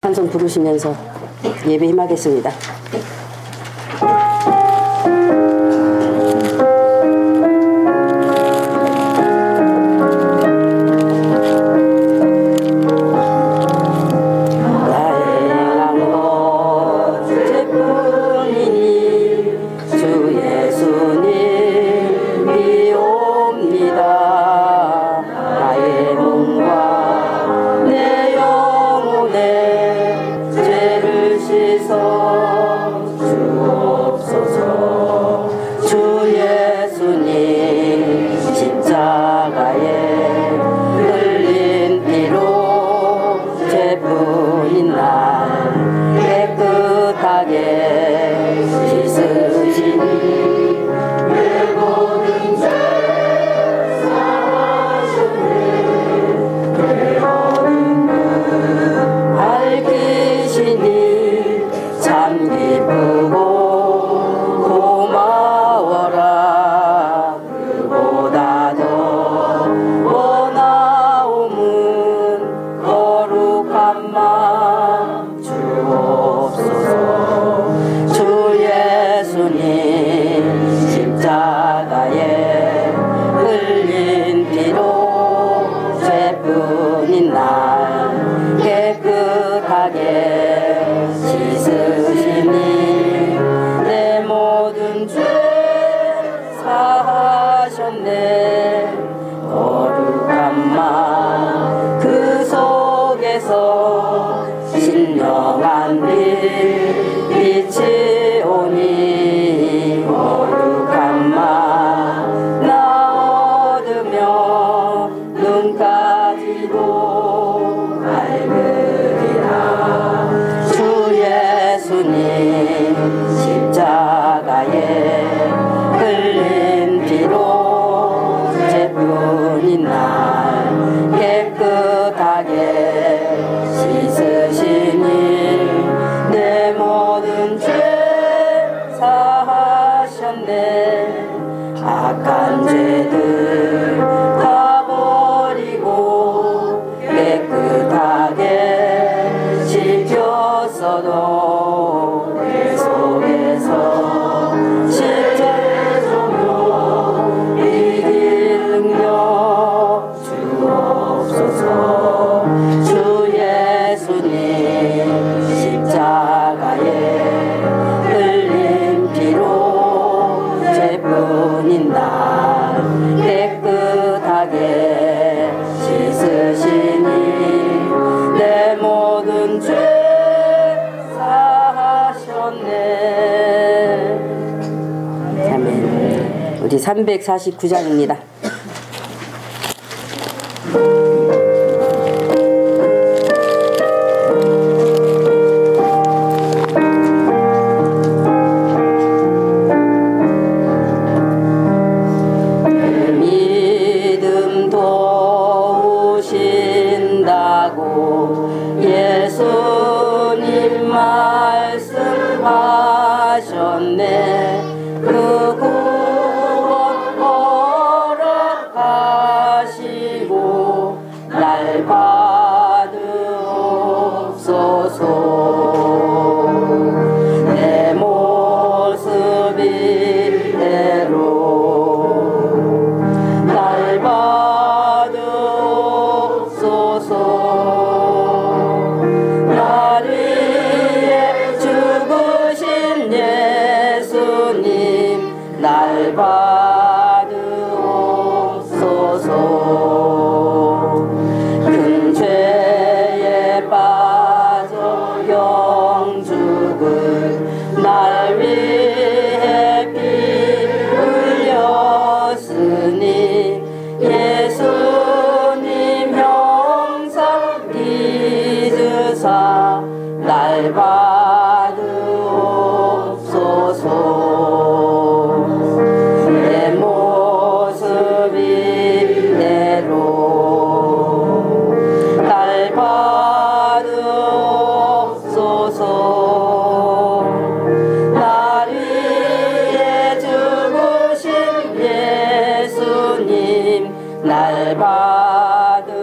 찬송 부르시면서 예배 임하겠습니다. 우리 349장입니다. 믿음 도우신다고 예수님 말씀하셨네. 내 모습 이대로 날 받으옵소서. 날 위해 죽으신 예수님 날 받으옵소서. 큰 죄에 빠져 영죽을 날 위해 피 흘렸으니 예수님 형상 잊으사 날 받으옵소서. 내 모습 이대로 날 받으옵소서. 날 위해 죽으신 예수님 날 받으옵소서.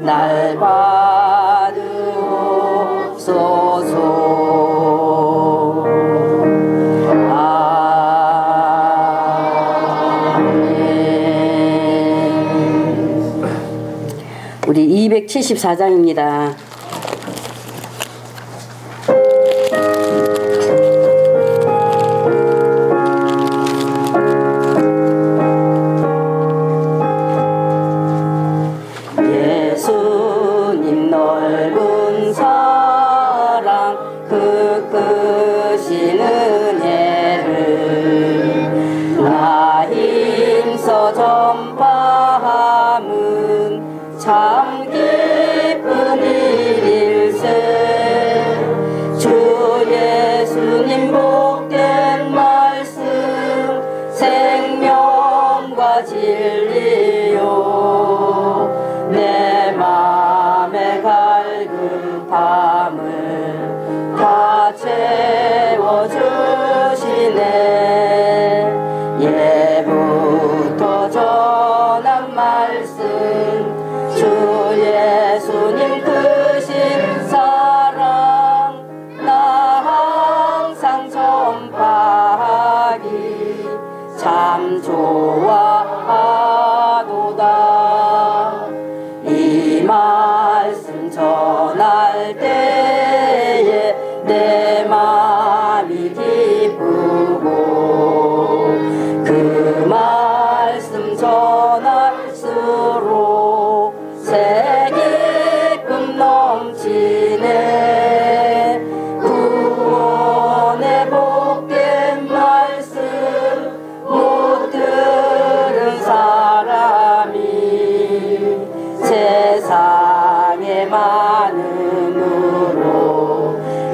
날 받으옵소서. 아멘. 우리 274장입니다. 예수님 넓은 사랑 그 크신 은혜를 나 힘써 전파함은 참 기쁜 일일세. 주 예수님 복된 말씀 생명과 진리요 내 맘에 밝은 밤을 다 채워주시네. 예부터 전한 말씀 주 예수님 크신 사랑 나 항상 전파하기 참 좋아하도다. 이 말씀 전할 때에 내 마음이 기쁘고 그 말씀 전할수록 새 기쁨 넘치네. 구원의 복된 말씀 못 들은 사람이 세상에 많음으로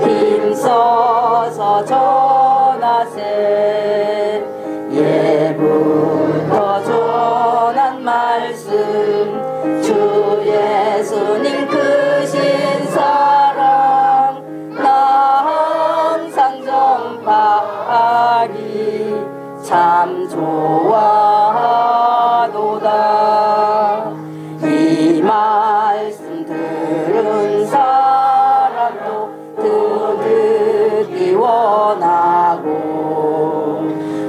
힘써서 전하세. 예부터 전한 말씀 주 예수님 크신 사랑 나 항상 전파하기 참 좋아하도다. 이 말씀 들은 사람도 듣기 원하고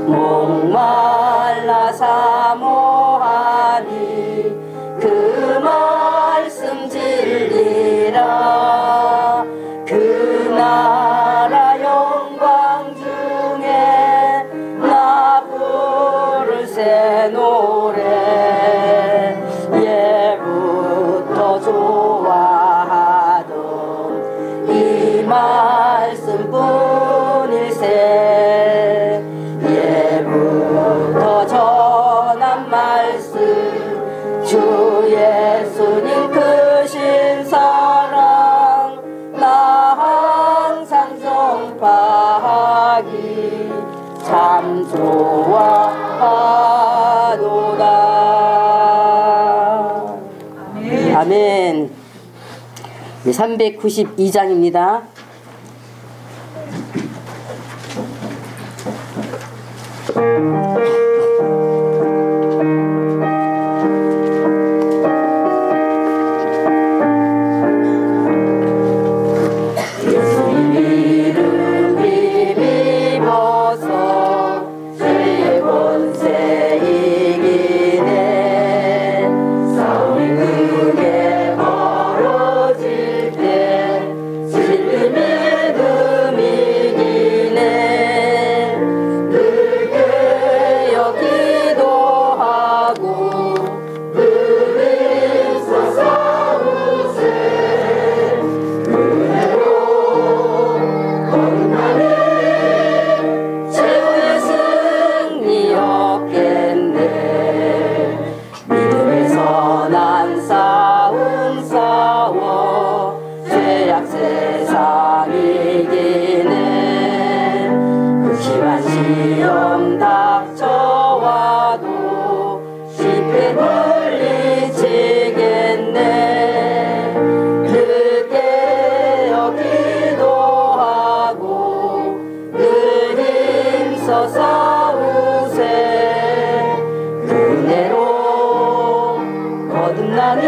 목말라 사모하니 그 말씀 진리라. 그 나라 영광 중에 나 부를 새 노래. 예부터 좋아하던 이 말씀뿐일세. 예부터 전한 말씀 주 예수님 크신 사랑 나 항상 전파하기 참 좋아하도다. 아멘. 392장입니다. 예수님 이름 힘입어서 죄의 권세 이기네. 싸움이 크게 벌어질 때 진리 믿음 이기네. 늘 깨어 기도하고 늘 힘써 싸우세. 은혜로 건강히 최후의 승리 얻겠네. 믿음의 선한 싸움 싸워 죄악 세상 이기네. 극심한 시험 닥쳐와도 쉽게 물리치겠네. 늘 깨어 기도하고 늘 힘써 싸우세. 은혜로 거듭나니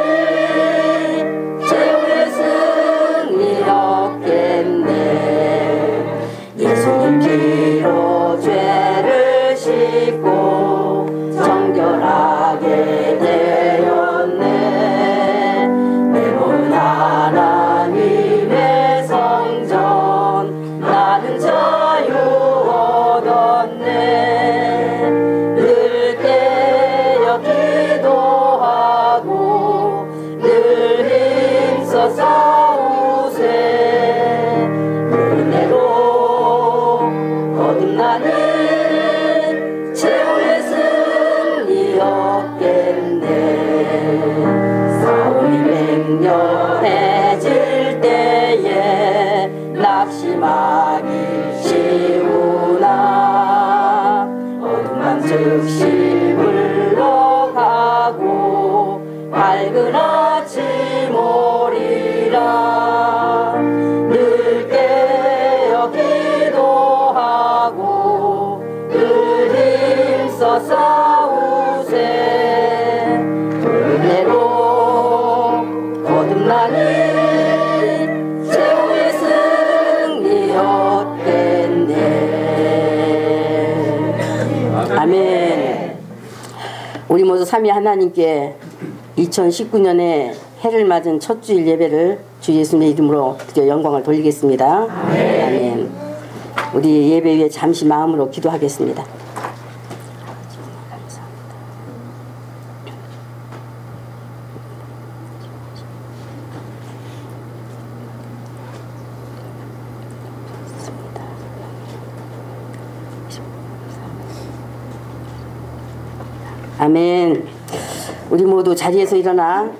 밝은 아침 오리라. 늘 깨어 기도하고 늘 힘써 싸우세. 은혜로 거듭나니 최후의 승리 얻겠네. 아멘. 우리 모두 삼위 하나님께 2019년에 해를 맞은 첫 주일 예배를 주 예수님의 이름으로 드려 영광을 돌리겠습니다. 아멘. 우리 예배 위에 잠시 마음으로 기도하겠습니다. 아멘. 우리 모두 자리에서 일어나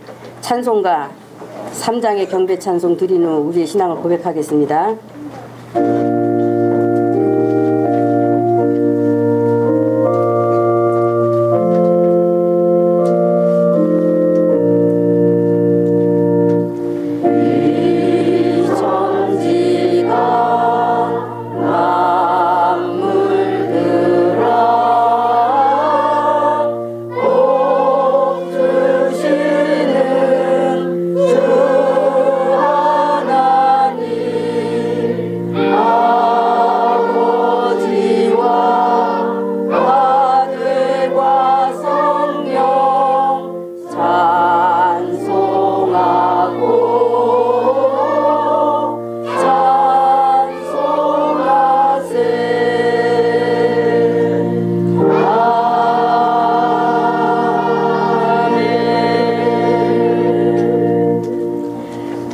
찬송가 3장의 경배 찬송 드린 후 우리의 신앙을 고백하겠습니다.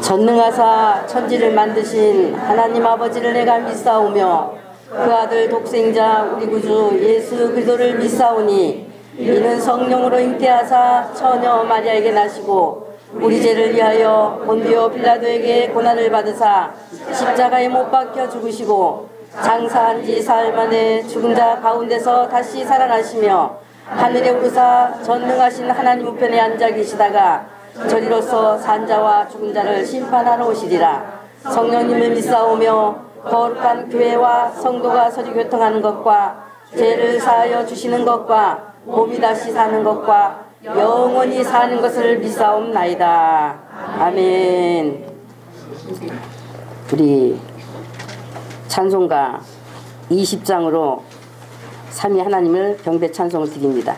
전능하사 천지를 만드신 하나님 아버지를 내가 믿사오며 그 아들 독생자 우리 구주 예수 그리스도를 믿사오니 이는 성령으로 잉태하사 처녀 마리아에게 나시고 우리 죄를 위하여 본디오 빌라도에게 고난을 받으사 십자가에 못 박혀 죽으시고 장사한 지 사흘 만에 죽은 자 가운데서 다시 살아나시며 하늘에 오르사 전능하신 하나님 우편에 앉아 계시다가 저리로서 산자와 죽은 자를 심판하러 오시리라. 성령님을 믿사오며 거룩한 교회와 성도가 서로 교통하는 것과 죄를 사하여 주시는 것과 몸이 다시 사는 것과 영원히 사는 것을 믿사옵나이다. 아멘. 우리 찬송가 20장으로 삼위 하나님을 경배 찬송을 드립니다.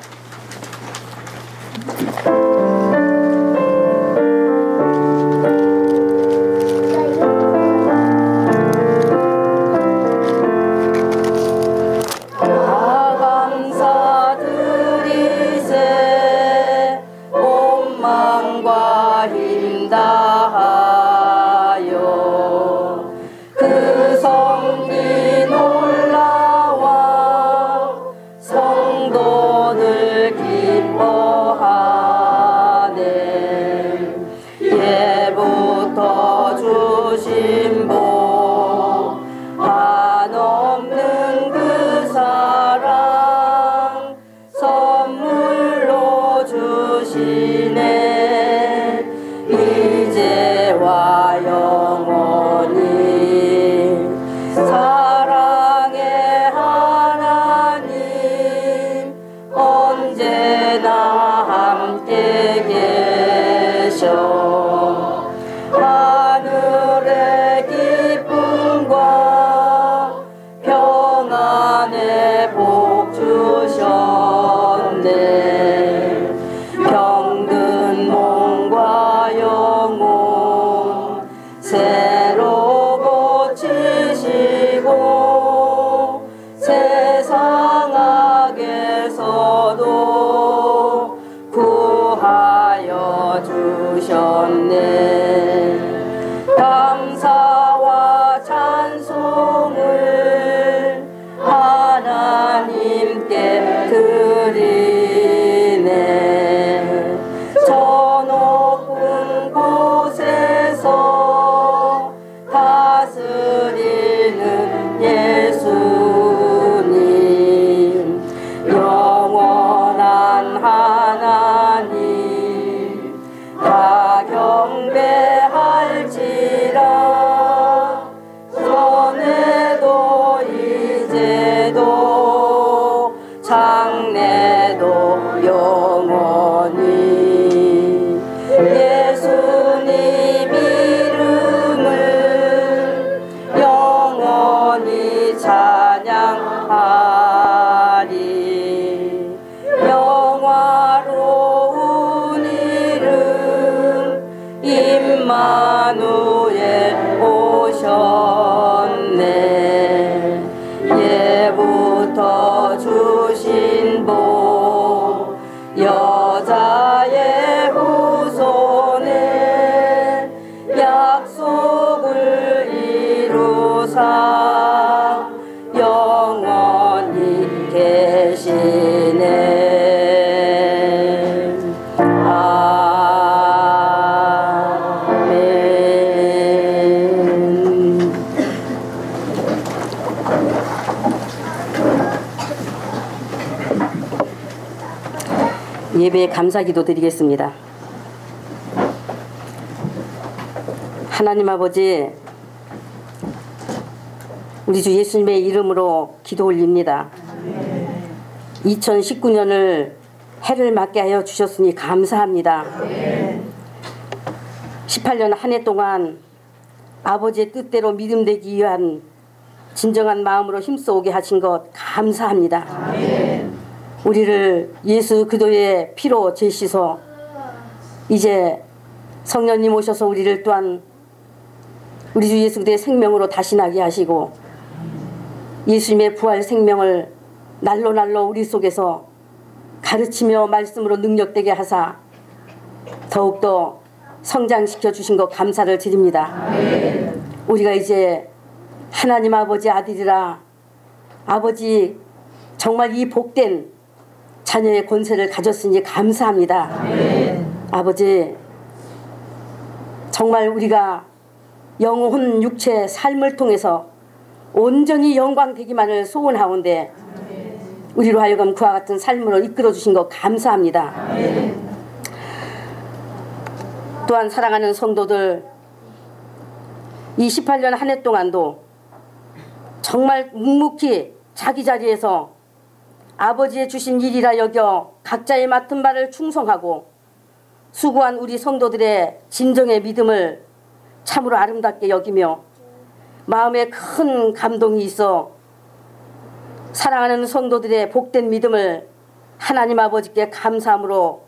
임마누엘 오셨네. 예부터 주신 복 여자의 후손에 약속을 이루사 영원히 계시네. 예배에 감사기도 드리겠습니다. 하나님 아버지, 우리 주 예수님의 이름으로 기도 올립니다. 2019년을 해를 맞게 하여 주셨으니 감사합니다. 18년 한 해 동안 아버지의 뜻대로 믿음되기 위한 진정한 마음으로 힘써오게 하신 것 감사합니다. 우리를 예수 그리스도의 피로 제시소 이제 성령님 오셔서 우리를 또한 우리 주 예수 그리스도의 생명으로 다시 나게 하시고 예수님의 부활 생명을 날로 날로 우리 속에서 가르치며 말씀으로 능력되게 하사 더욱더 성장시켜 주신 것 감사를 드립니다. 우리가 이제 하나님 아버지 아들이라 아버지 정말 이 복된 자녀의 권세를 가졌으니 감사합니다. 아버지 정말 우리가 영혼 육체 삶을 통해서 온전히 영광되기만을 소원하온데 우리로 하여금 그와 같은 삶으로 이끌어 주신 것 감사합니다. 또한 사랑하는 성도들, 이 18년 한 해 동안도 정말 묵묵히 자기 자리에서 아버지의 주신 일이라 여겨 각자의 맡은 바를 충성하고 수고한 우리 성도들의 진정의 믿음을 참으로 아름답게 여기며 마음에 큰 감동이 있어 사랑하는 성도들의 복된 믿음을 하나님 아버지께 감사함으로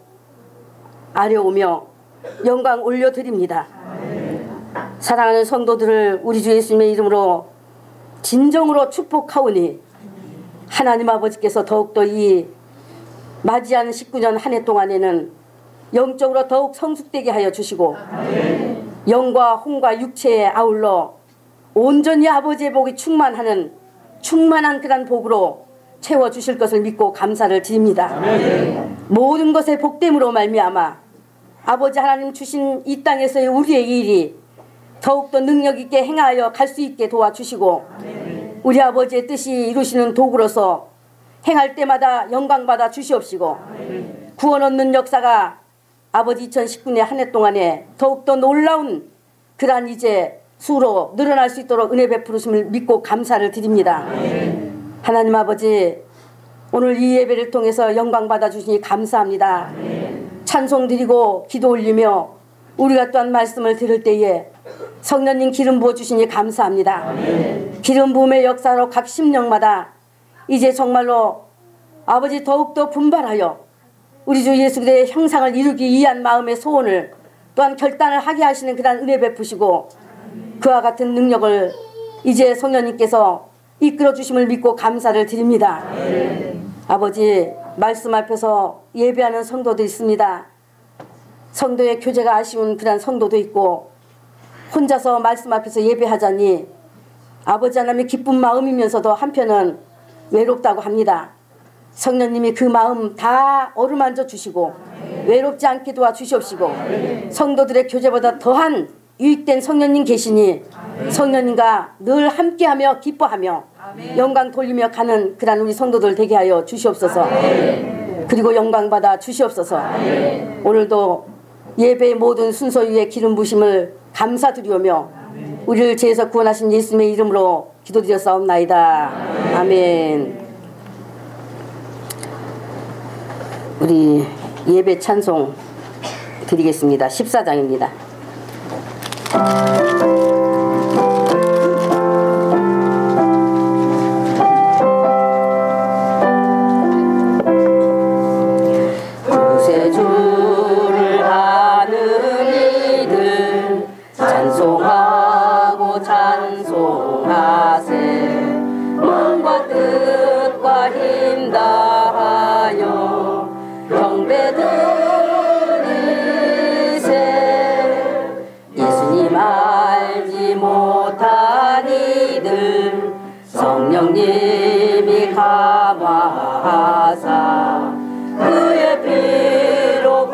아뢰오며 영광 올려드립니다. 사랑하는 성도들을 우리 주 예수님의 이름으로 진정으로 축복하오니 하나님 아버지께서 더욱더 이 맞이한 19년 한 해 동안에는 영적으로 더욱 성숙되게 하여 주시고 영과 혼과 육체에 아울러 온전히 아버지의 복이 충만한 그런 복으로 채워주실 것을 믿고 감사를 드립니다. 모든 것의 복됨으로 말미암아 아버지 하나님 주신 이 땅에서의 우리의 일이 더욱더 능력 있게 행하여 갈 수 있게 도와주시고 우리 아버지의 뜻이 이루시는 도구로서 행할 때마다 영광받아 주시옵시고 구원 얻는 역사가 아버지 2019년 한 해 동안에 더욱더 놀라운 그러한 이제 수로 늘어날 수 있도록 은혜 베푸심을 믿고 감사를 드립니다. 하나님 아버지, 오늘 이 예배를 통해서 영광받아 주시니 감사합니다. 찬송 드리고 기도 올리며 우리가 또한 말씀을 들을 때에 성령님 기름 부어주시니 감사합니다. 기름 부음의 역사로 각 심령마다 이제 정말로 아버지 더욱더 분발하여 우리 주 예수 그리스도의 형상을 이루기 위한 마음의 소원을 또한 결단을 하게 하시는 그런 은혜 베푸시고 그와 같은 능력을 이제 성령님께서 이끌어 주심을 믿고 감사를 드립니다. 아버지, 말씀 앞에서 예배하는 성도도 있습니다. 성도의 교제가 아쉬운 그런 성도도 있고 혼자서 말씀 앞에서 예배하자니 아버지 하나님의 기쁜 마음이면서도 한편은 외롭다고 합니다. 성령님이 그 마음 다 어루만져 주시고 외롭지 않게 도와주시옵시고 성도들의 교제보다 더한 유익된 성령님 계시니 성령님과 늘 함께하며 기뻐하며 영광 돌리며 가는 그런 우리 성도들 되게 하여 주시옵소서. 그리고 영광 받아 주시옵소서. 오늘도 예배의 모든 순서 위에 기름 부심을 감사드리오며 우리를 죄에서 구원하신 예수님의 이름으로 기도드렸사옵나이다. 아멘. 우리 예배 찬송 드리겠습니다. 14장입니다. 구세주를 아는 이들 찬송하고 찬송하세 몸과 뜻과 힘 다하여 경배드리세 예수님 알지 못한 이들 성령님이 감화하사 그의 피로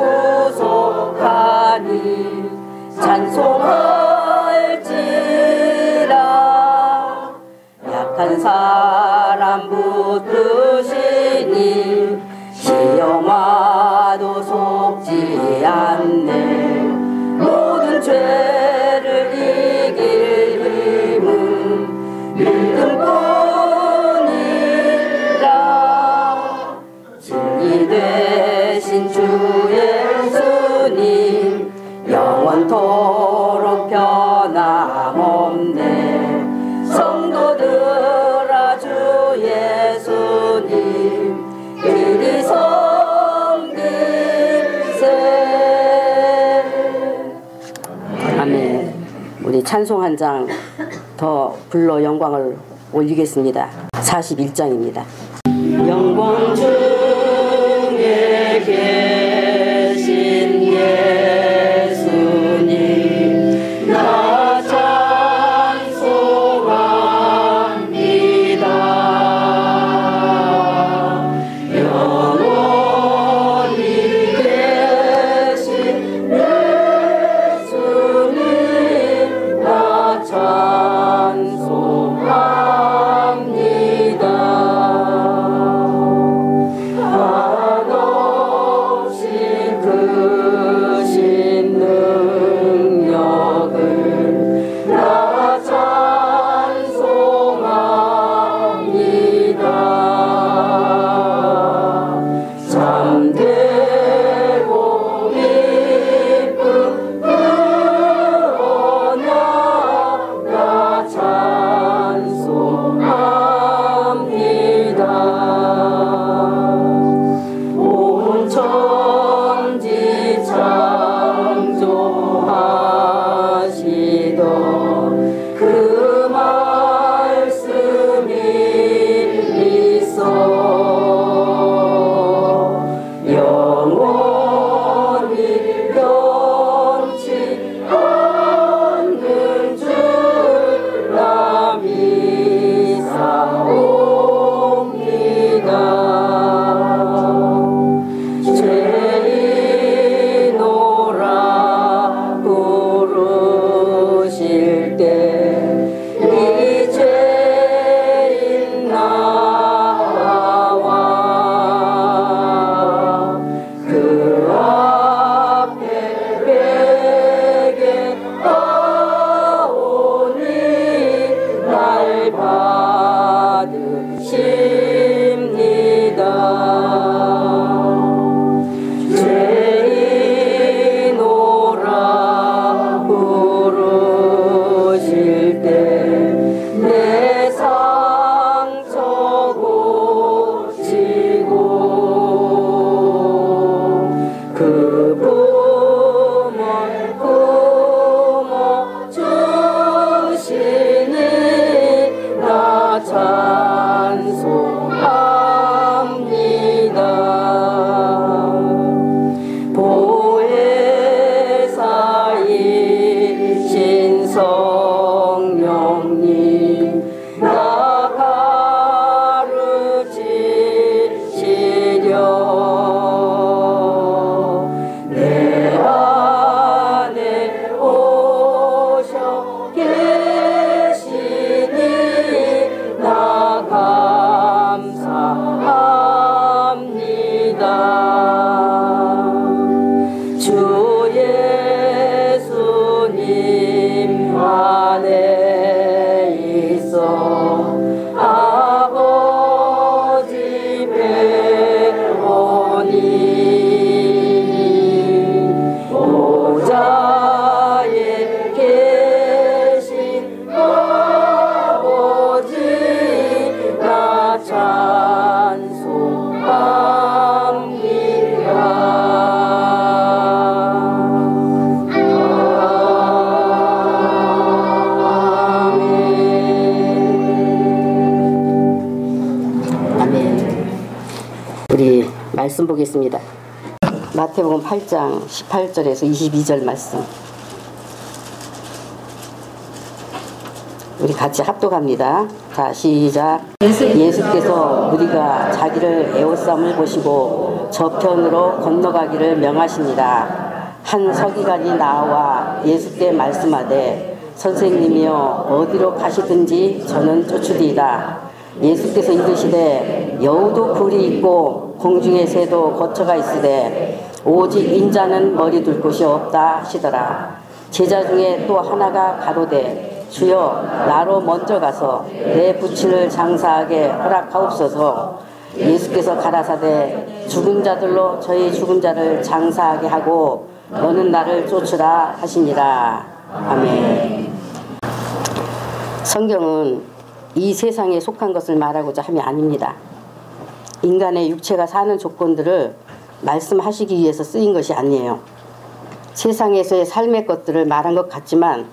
구속하니 찬송할지라 약한 사람 붙드시니 시험 와도 속지 않네 모든 죄를 이길 힘은 믿음뿐이라 진리 되신 주 예수님 영원토록 변함없네 성도들아 주 예수님 이리 섬기세. 아멘. 우리 찬송 한 장 더 불러 영광을 올리겠습니다. 41장입니다. 영광 중에 계신 예수님 나 찬송합니다. 영원히 계신 예수님 나 찬송합니다. 한없이 말씀 보겠습니다. 마태복음 8장 18절에서 22절 말씀. 우리 같이 합독합니다. 자, 시작. 예수께서 우리가 자기를 애워싸움을 보시고 저편으로 건너가기를 명하십니다. 한 서기관이 나와 예수께 말씀하되 선생님이여 어디로 가시든지 저는 쫓으리이다. 예수께서 이르시되 여우도 굴이 있고 공중의 새도 거처가 있으되 오직 인자는 머리 둘 곳이 없다 하시더라. 제자 중에 또 하나가 가로되 주여 나로 먼저 가서 내 부친을 장사하게 허락하옵소서. 예수께서 가라사대 죽은 자들로 저희 죽은 자를 장사하게 하고 너는 나를 쫓으라 하시니라. 아멘. 성경은 이 세상에 속한 것을 말하고자 함이 아닙니다. 인간의 육체가 사는 조건들을 말씀하시기 위해서 쓰인 것이 아니에요. 세상에서의 삶의 것들을 말한 것 같지만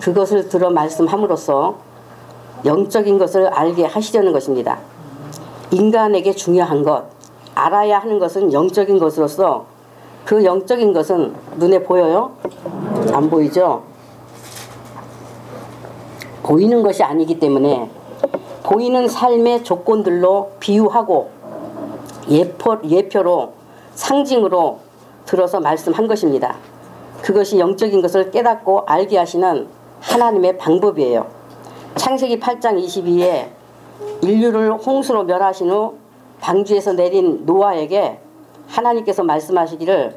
그것을 들어 말씀함으로써 영적인 것을 알게 하시려는 것입니다. 인간에게 중요한 것, 알아야 하는 것은 영적인 것으로서 그 영적인 것은 눈에 보여요? 안 보이죠? 보이는 것이 아니기 때문에 보이는 삶의 조건들로 비유하고 예표로 상징으로 들어서 말씀한 것입니다. 그것이 영적인 것을 깨닫고 알게 하시는 하나님의 방법이에요. 창세기 8장 22에 인류를 홍수로 멸하신 후 방주에서 내린 노아에게 하나님께서 말씀하시기를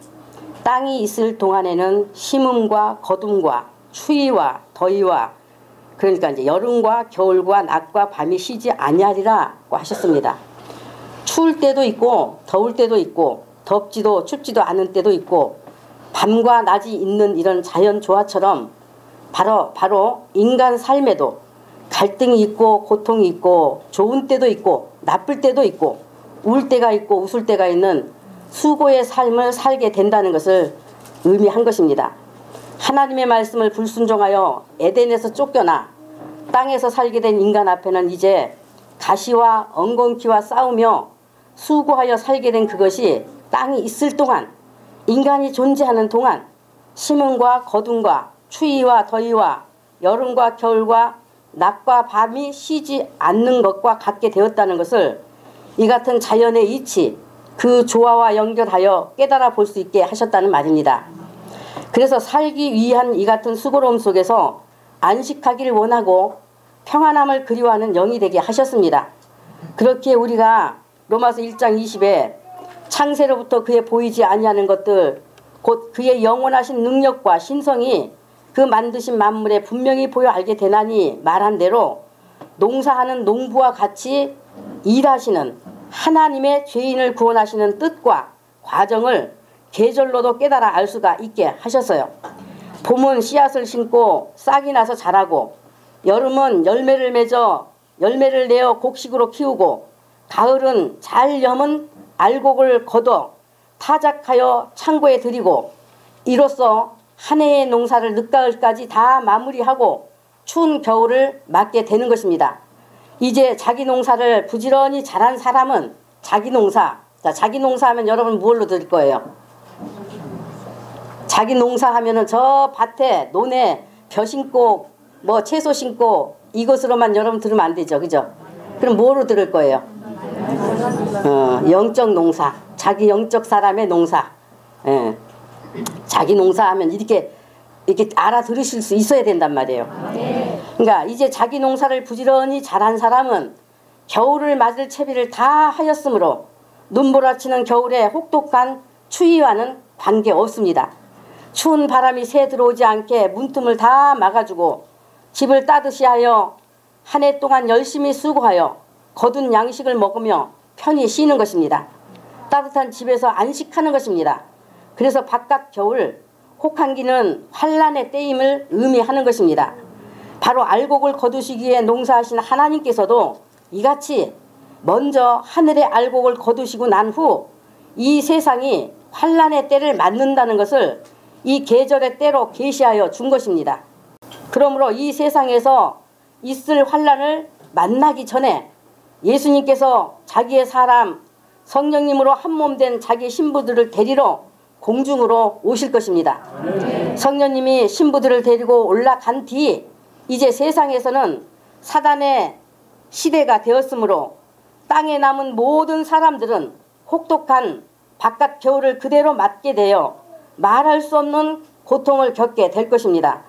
땅이 있을 동안에는 심음과 거둠과 추위와 더위와 그러니까 이제 여름과 겨울과 낮과 밤이 쉬지 아니하리라고 하셨습니다. 추울 때도 있고 더울 때도 있고 덥지도 춥지도 않은 때도 있고 밤과 낮이 있는 이런 자연 조화처럼 바로 인간 삶에도 갈등이 있고 고통이 있고 좋은 때도 있고 나쁠 때도 있고 울 때가 있고 웃을 때가 있는 수고의 삶을 살게 된다는 것을 의미한 것입니다. 하나님의 말씀을 불순종하여 에덴에서 쫓겨나 땅에서 살게 된 인간 앞에는 이제 가시와 엉겅퀴와 싸우며 수고하여 살게 된 그것이 땅이 있을 동안 인간이 존재하는 동안 심음과 거둠과 추위와 더위와 여름과 겨울과 낮과 밤이 쉬지 않는 것과 같게 되었다는 것을 이 같은 자연의 이치 그 조화와 연결하여 깨달아 볼 수 있게 하셨다는 말입니다. 그래서 살기 위한 이 같은 수고로움 속에서 안식하기를 원하고 평안함을 그리워하는 영이 되게 하셨습니다. 그렇기에 우리가 로마서 1장 20에 창세로부터 그의 보이지 아니하는 것들 곧 그의 영원하신 능력과 신성이 그 만드신 만물에 분명히 보여 알게 되나니 말한 대로 농사하는 농부와 같이 일하시는 하나님의 죄인을 구원하시는 뜻과 과정을 계절로도 깨달아 알 수가 있게 하셨어요. 봄은 씨앗을 심고 싹이 나서 자라고 여름은 열매를 맺어 열매를 내어 곡식으로 키우고 가을은 잘 여문 알곡을 걷어 타작하여 창고에 들이고 이로써 한 해의 농사를 늦가을까지 다 마무리하고 추운 겨울을 맞게 되는 것입니다. 이제 자기 농사를 부지런히 잘한 사람은 자기 농사. 자, 자기 농사하면 여러분 무엇로 들을 거예요? 자기 농사하면은 저 밭에 논에 벼 심고 뭐 채소 심고 이것으로만 여러분 들으면 안 되죠, 그죠? 그럼 뭐로 들을 거예요? 영적 농사, 자기 영적 사람의 농사. 예. 자기 농사하면 이렇게 알아들으실 수 있어야 된단 말이에요. 그러니까 이제 자기 농사를 부지런히 잘한 사람은 겨울을 맞을 채비를 다 하였으므로 눈보라치는 겨울에 혹독한 추위와는 관계없습니다. 추운 바람이 새 들어오지 않게 문틈을 다 막아주고 집을 따뜻이 하여 한 해 동안 열심히 수고하여 거둔 양식을 먹으며 편히 쉬는 것입니다. 따뜻한 집에서 안식하는 것입니다. 그래서 바깥 겨울 혹한기는 환란의 때임을 의미하는 것입니다. 바로 알곡을 거두시기에 농사하신 하나님께서도 이같이 먼저 하늘의 알곡을 거두시고 난 후 이 세상이 환란의 때를 맞는다는 것을 이 계절의 때로 계시하여 준 것입니다. 그러므로 이 세상에서 있을 환란을 만나기 전에 예수님께서 자기의 사람 성령님으로 한몸된 자기 신부들을 데리러 공중으로 오실 것입니다. 성령님이 신부들을 데리고 올라간 뒤 이제 세상에서는 사단의 시대가 되었으므로 땅에 남은 모든 사람들은 혹독한 바깥 겨울을 그대로 맞게 되어 말할 수 없는 고통을 겪게 될 것입니다.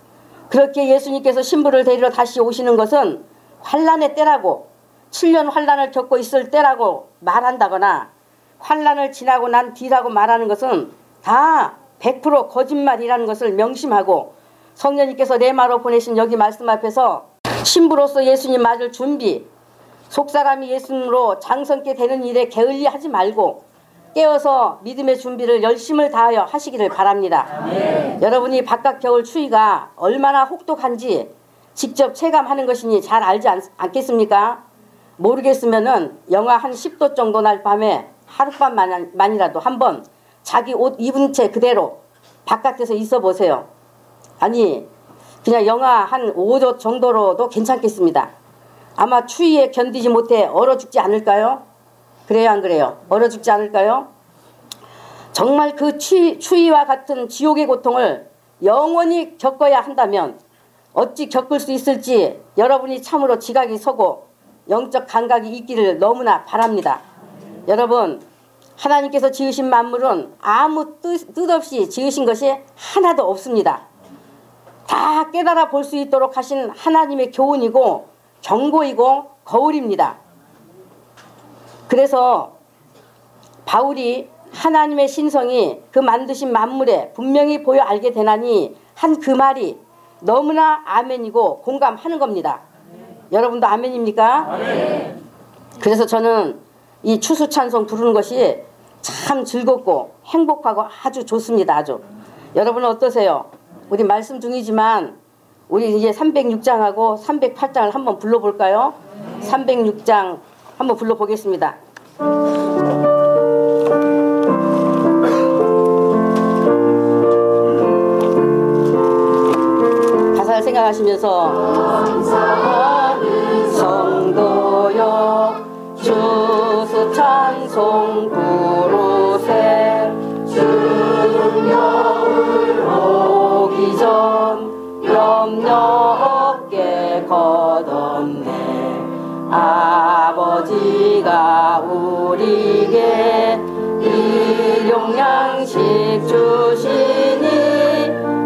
그렇게 예수님께서 신부를 데리러 다시 오시는 것은 환난의 때라고 7년 환난을 겪고 있을 때라고 말한다거나 환난을 지나고 난 뒤라고 말하는 것은 다 100% 거짓말이라는 것을 명심하고 성령님께서 레마로 보내신 여기 말씀 앞에서 신부로서 예수님 맞을 준비, 속사람이 예수님으로 장성케 되는 일에 게을리하지 말고 깨어서 믿음의 준비를 열심을 다하여 하시기를 바랍니다. 네. 여러분이 바깥 겨울 추위가 얼마나 혹독한지 직접 체감하는 것이니 잘 알지 않겠습니까? 모르겠으면은 영하 한 10도 정도 날 밤에 하룻밤만이라도 한번 자기 옷 입은 채 그대로 바깥에서 있어 보세요. 아니 그냥 영하 한 5도 정도로도 괜찮겠습니다. 아마 추위에 견디지 못해 얼어 죽지 않을까요? 그래요 안 그래요? 얼어 죽지 않을까요? 정말 그 추위와 같은 지옥의 고통을 영원히 겪어야 한다면 어찌 겪을 수 있을지 여러분이 참으로 지각이 서고 영적 감각이 있기를 너무나 바랍니다. 여러분 하나님께서 지으신 만물은 아무 뜻 없이 지으신 것이 하나도 없습니다. 다 깨달아 볼 수 있도록 하신 하나님의 교훈이고 경고이고 거울입니다. 그래서 바울이 하나님의 신성이 그 만드신 만물에 분명히 보여 알게 되나니 한 그 말이 너무나 아멘이고 공감하는 겁니다. 여러분도 아멘입니까? 아멘. 그래서 저는 이 추수찬송 부르는 것이 참 즐겁고 행복하고 아주 좋습니다. 아주. 여러분은 어떠세요? 우리 말씀 중이지만 우리 이제 306장하고 308장을 한번 불러볼까요? 306장 한번 불러보겠습니다. 가사를 생각하시면서 성도여 추수 찬송 부르세 추운 겨울 오기 전 염려 없게 걷었네 아버지가 우리에게 일용 양식 주시니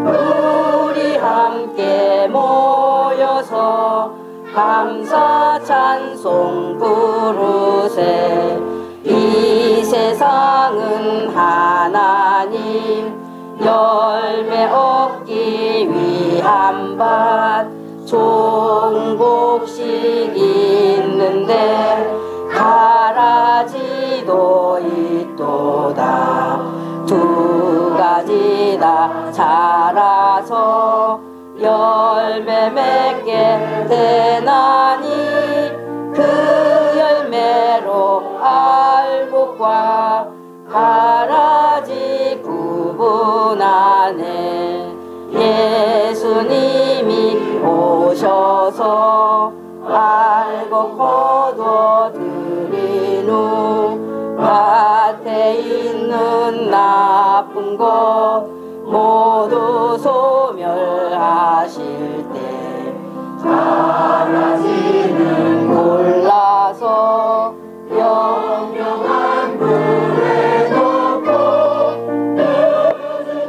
우리 함께 모여서 감사 찬송 부르세 이 세상은 하나님 열매 얻기 위한 밭 좋은 곡식 있는데 가라지도 있도다 두 가지 다 자라서 열매 맺게 되나니 그 열매로 알곡과 가라지 구분하네 예수님이 오셔서 알곡 거둬들인 후 밭에 있는 나쁜 것 모두 소멸하실 때 가라지는 골라서 영영한 불에 넣고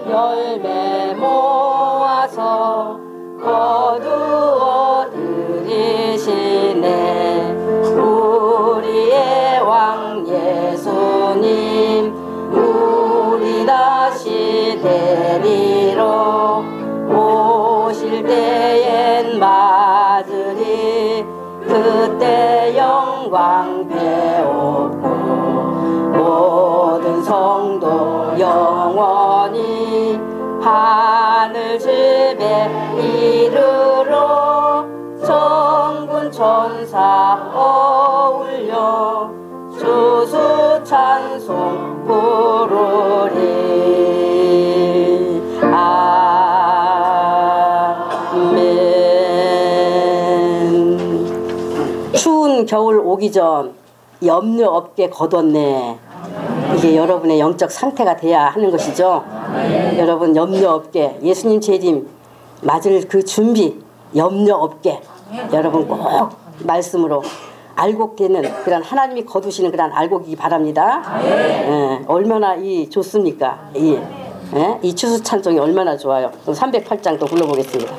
열매 모아서 거두어 들이시네 우리의 왕 예수님 우리 다시 데리러 오실 때엔 맞으리 그때 영광 배웠고 모든 성도 영원히 하늘 집에 이르러 천군 천사 어울려 추수 찬송 부르리 아멘. 추운 겨울 오기 전 염려 없게 거뒀네 이게 여러분의 영적 상태가 돼야 하는 것이죠. 여러분 염려 없게 예수님 재림 맞을 그 준비 염려 없게 여러분 꼭 말씀으로 알곡되는 그런 하나님이 거두시는 그런 알곡이기 바랍니다. 얼마나 이 좋습니까? 이 추수찬송이 얼마나 좋아요. 그럼 308장 또 불러보겠습니다.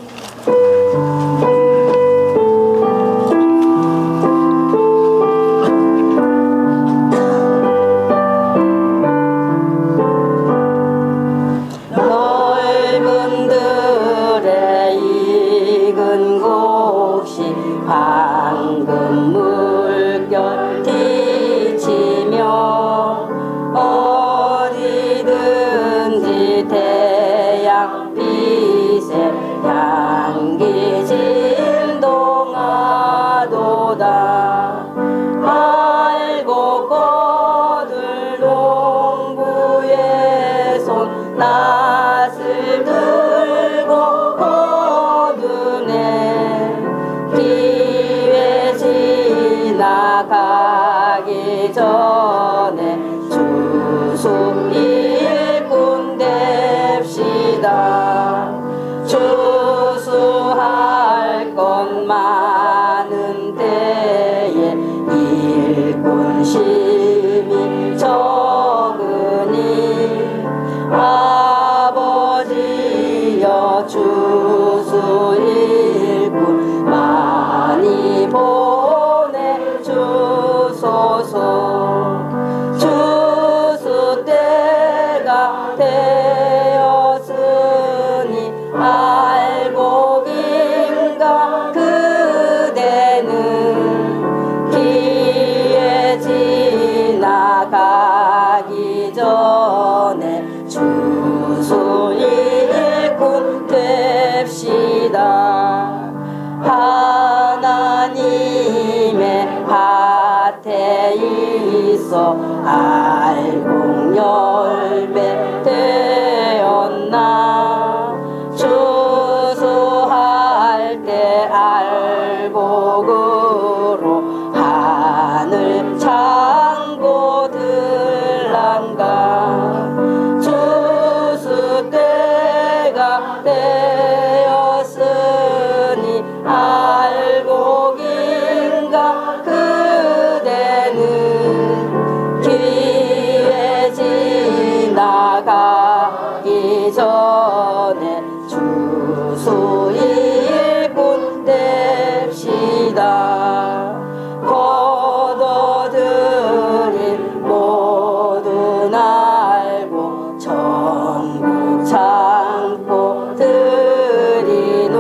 넓은 들에 익은 곡식 황금 물결 비치며 어디든지 태양 빛에 향기 진동하도다. 알고 거둘 농부의 손 낫을 들고 거두네. 기회 지나가기 전에 주소 일꾼 됩시다. 추수할 건 많은 때에 일꾼 심이 적으니 아버지여 추수 일꾼 많이 보내주소서. 추수 때가 되었으니 알곡인가 그대는 기회 지나가기 전에 추수 일꾼 됩시다. 하나님의 밭에 있어 알곡 열매 되었나. 추수할 때 알곡으로 하늘 창고 들란가. 추수 때가 되었으니 알곡인가 그대는 기회 지나가기 전에 추수 일꾼 됩시다. 거둬들인 모든 알곡 전국 창고 드리는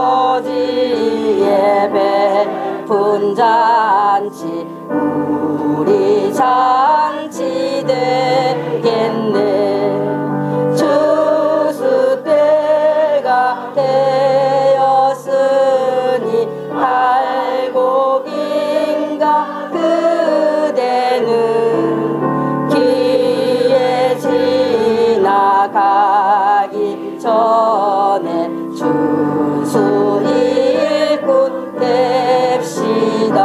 아버지의 베푼 잔치 우리 잔치 되겠네. 추수 때가 되었으니 알곡인가 그대는 기회 지나가기 전에 추수 일꾼 됩시다.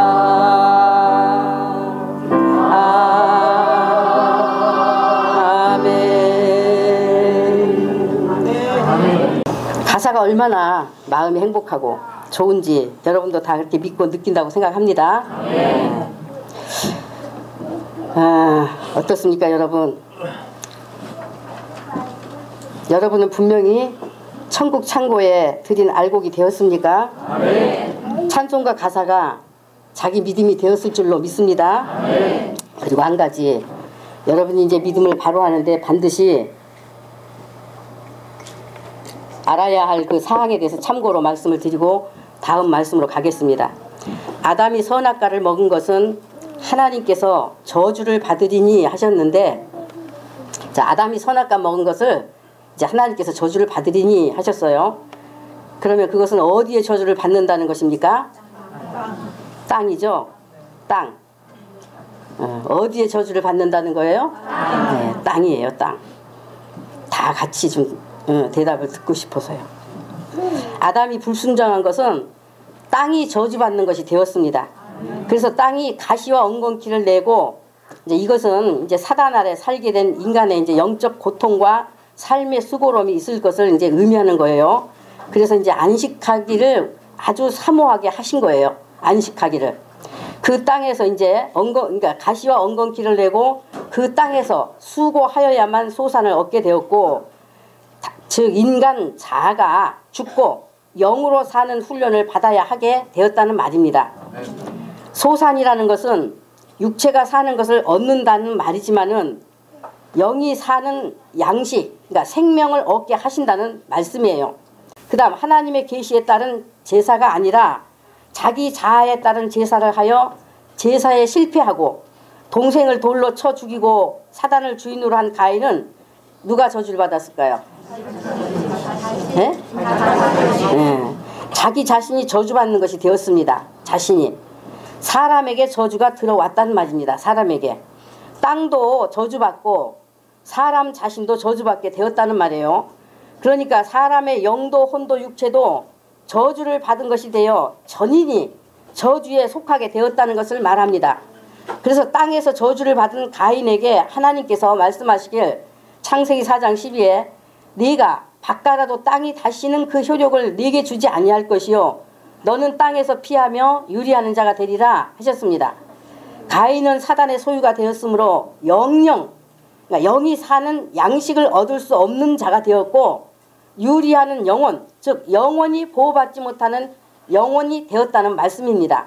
가사가 얼마나 마음이 행복하고 좋은지 여러분도 다 그렇게 믿고 느낀다고 생각합니다. 어떻습니까 여러분? 여러분은 분명히 천국 창고에 드린 알곡이 되었습니까? 찬송과 가사가 자기 믿음이 되었을 줄로 믿습니다. 그리고 한 가지, 여러분이 이제 믿음을 바로 하는데 반드시 알아야 할 그 사항에 대해서 참고로 말씀을 드리고 다음 말씀으로 가겠습니다. 아담이 선악과를 먹은 것은 하나님께서 저주를 받으리니 하셨는데, 자, 아담이 선악과 먹은 것을 이제 하나님께서 저주를 받으리니 하셨어요. 그러면 그것은 어디에 저주를 받는다는 것입니까? 땅이죠. 땅. 어디에 저주를 받는다는 거예요? 네, 땅이에요. 땅. 다 같이 좀 대답을 듣고 싶어서요. 아담이 불순종한 것은 땅이 저주받는 것이 되었습니다. 그래서 땅이 가시와 엉겅퀴를 내고 이제 이것은 이제 사단 아래 살게 된 인간의 이제 영적 고통과 삶의 수고로움이 있을 것을 이제 의미하는 거예요. 그래서 이제 안식하기를 아주 사모하게 하신 거예요. 안식하기를. 그 땅에서 이제 그러니까 가시와 엉겅퀴를 내고 그 땅에서 수고하여야만 소산을 얻게 되었고, 즉 인간 자아가 죽고 영으로 사는 훈련을 받아야 하게 되었다는 말입니다. 소산이라는 것은 육체가 사는 것을 얻는다는 말이지만은 영이 사는 양식, 그러니까 생명을 얻게 하신다는 말씀이에요. 그 다음 하나님의 계시에 따른 제사가 아니라 자기 자아에 따른 제사를 하여 제사에 실패하고 동생을 돌로 쳐 죽이고 사단을 주인으로 한 가인은 누가 저주를 받았을까요? 네? 네. 자기 자신이 저주받는 것이 되었습니다. 자신이. 사람에게 저주가 들어왔다는 말입니다. 사람에게. 땅도 저주받고 사람 자신도 저주받게 되었다는 말이에요. 그러니까 사람의 영도 혼도 육체도 저주를 받은 것이 되어 전인이 저주에 속하게 되었다는 것을 말합니다. 그래서 땅에서 저주를 받은 가인에게 하나님께서 말씀하시길 창세기 4장 12에 네가 바꿔라도 땅이 다시는 그 효력을 네게 주지 아니할 것이요 너는 땅에서 피하며 유리하는 자가 되리라 하셨습니다. 가인은 사단의 소유가 되었으므로 영영, 그러니까 영이 사는 양식을 얻을 수 없는 자가 되었고 유리하는 영혼, 즉 영원히 보호받지 못하는 영혼이 되었다는 말씀입니다.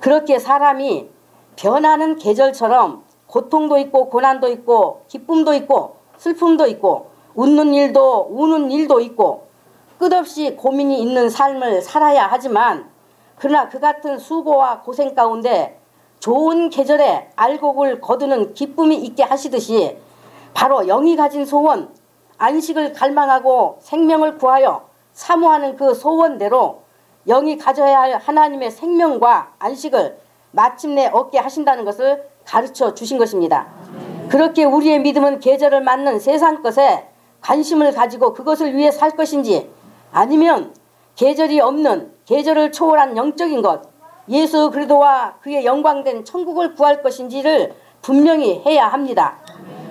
그렇게 사람이 변하는 계절처럼 고통도 있고 고난도 있고 기쁨도 있고 슬픔도 있고 웃는 일도 우는 일도 있고 끝없이 고민이 있는 삶을 살아야 하지만 그러나 그 같은 수고와 고생 가운데 좋은 계절에 알곡을 거두는 기쁨이 있게 하시듯이 바로 영이 가진 소원, 안식을 갈망하고 생명을 구하여 사모하는 그 소원대로 영이 가져야 할 하나님의 생명과 안식을 마침내 얻게 하신다는 것을 가르쳐 주신 것입니다. 그렇게 우리의 믿음은 계절을 맞는 세상 것에 관심을 가지고 그것을 위해 살 것인지 아니면 계절이 없는 계절을 초월한 영적인 것 예수 그리스도와 그의 영광된 천국을 구할 것인지를 분명히 해야 합니다.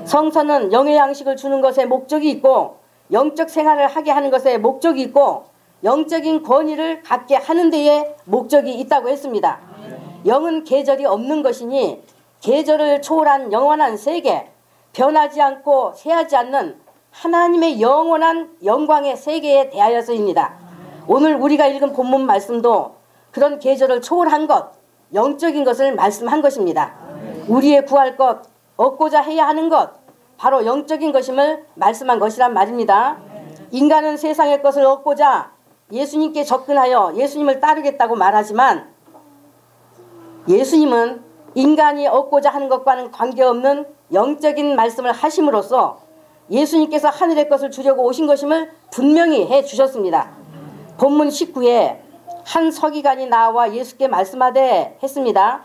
성서는 영의 양식을 주는 것에 목적이 있고 영적 생활을 하게 하는 것에 목적이 있고 영적인 권위를 갖게 하는 데에 목적이 있다고 했습니다. 영은 계절이 없는 것이니 계절을 초월한 영원한 세계, 변하지 않고 쇠하지 않는 하나님의 영원한 영광의 세계에 대하여서입니다. 오늘 우리가 읽은 본문 말씀도 그런 계절을 초월한 것, 영적인 것을 말씀한 것입니다. 우리의 구할 것, 얻고자 해야 하는 것, 바로 영적인 것임을 말씀한 것이란 말입니다. 인간은 세상의 것을 얻고자 예수님께 접근하여 예수님을 따르겠다고 말하지만 예수님은 인간이 얻고자 하는 것과는 관계없는 영적인 말씀을 하심으로써 예수님께서 하늘의 것을 주려고 오신 것임을 분명히 해 주셨습니다. 본문 19에 한 서기관이 나와 예수께 말씀하되 했습니다.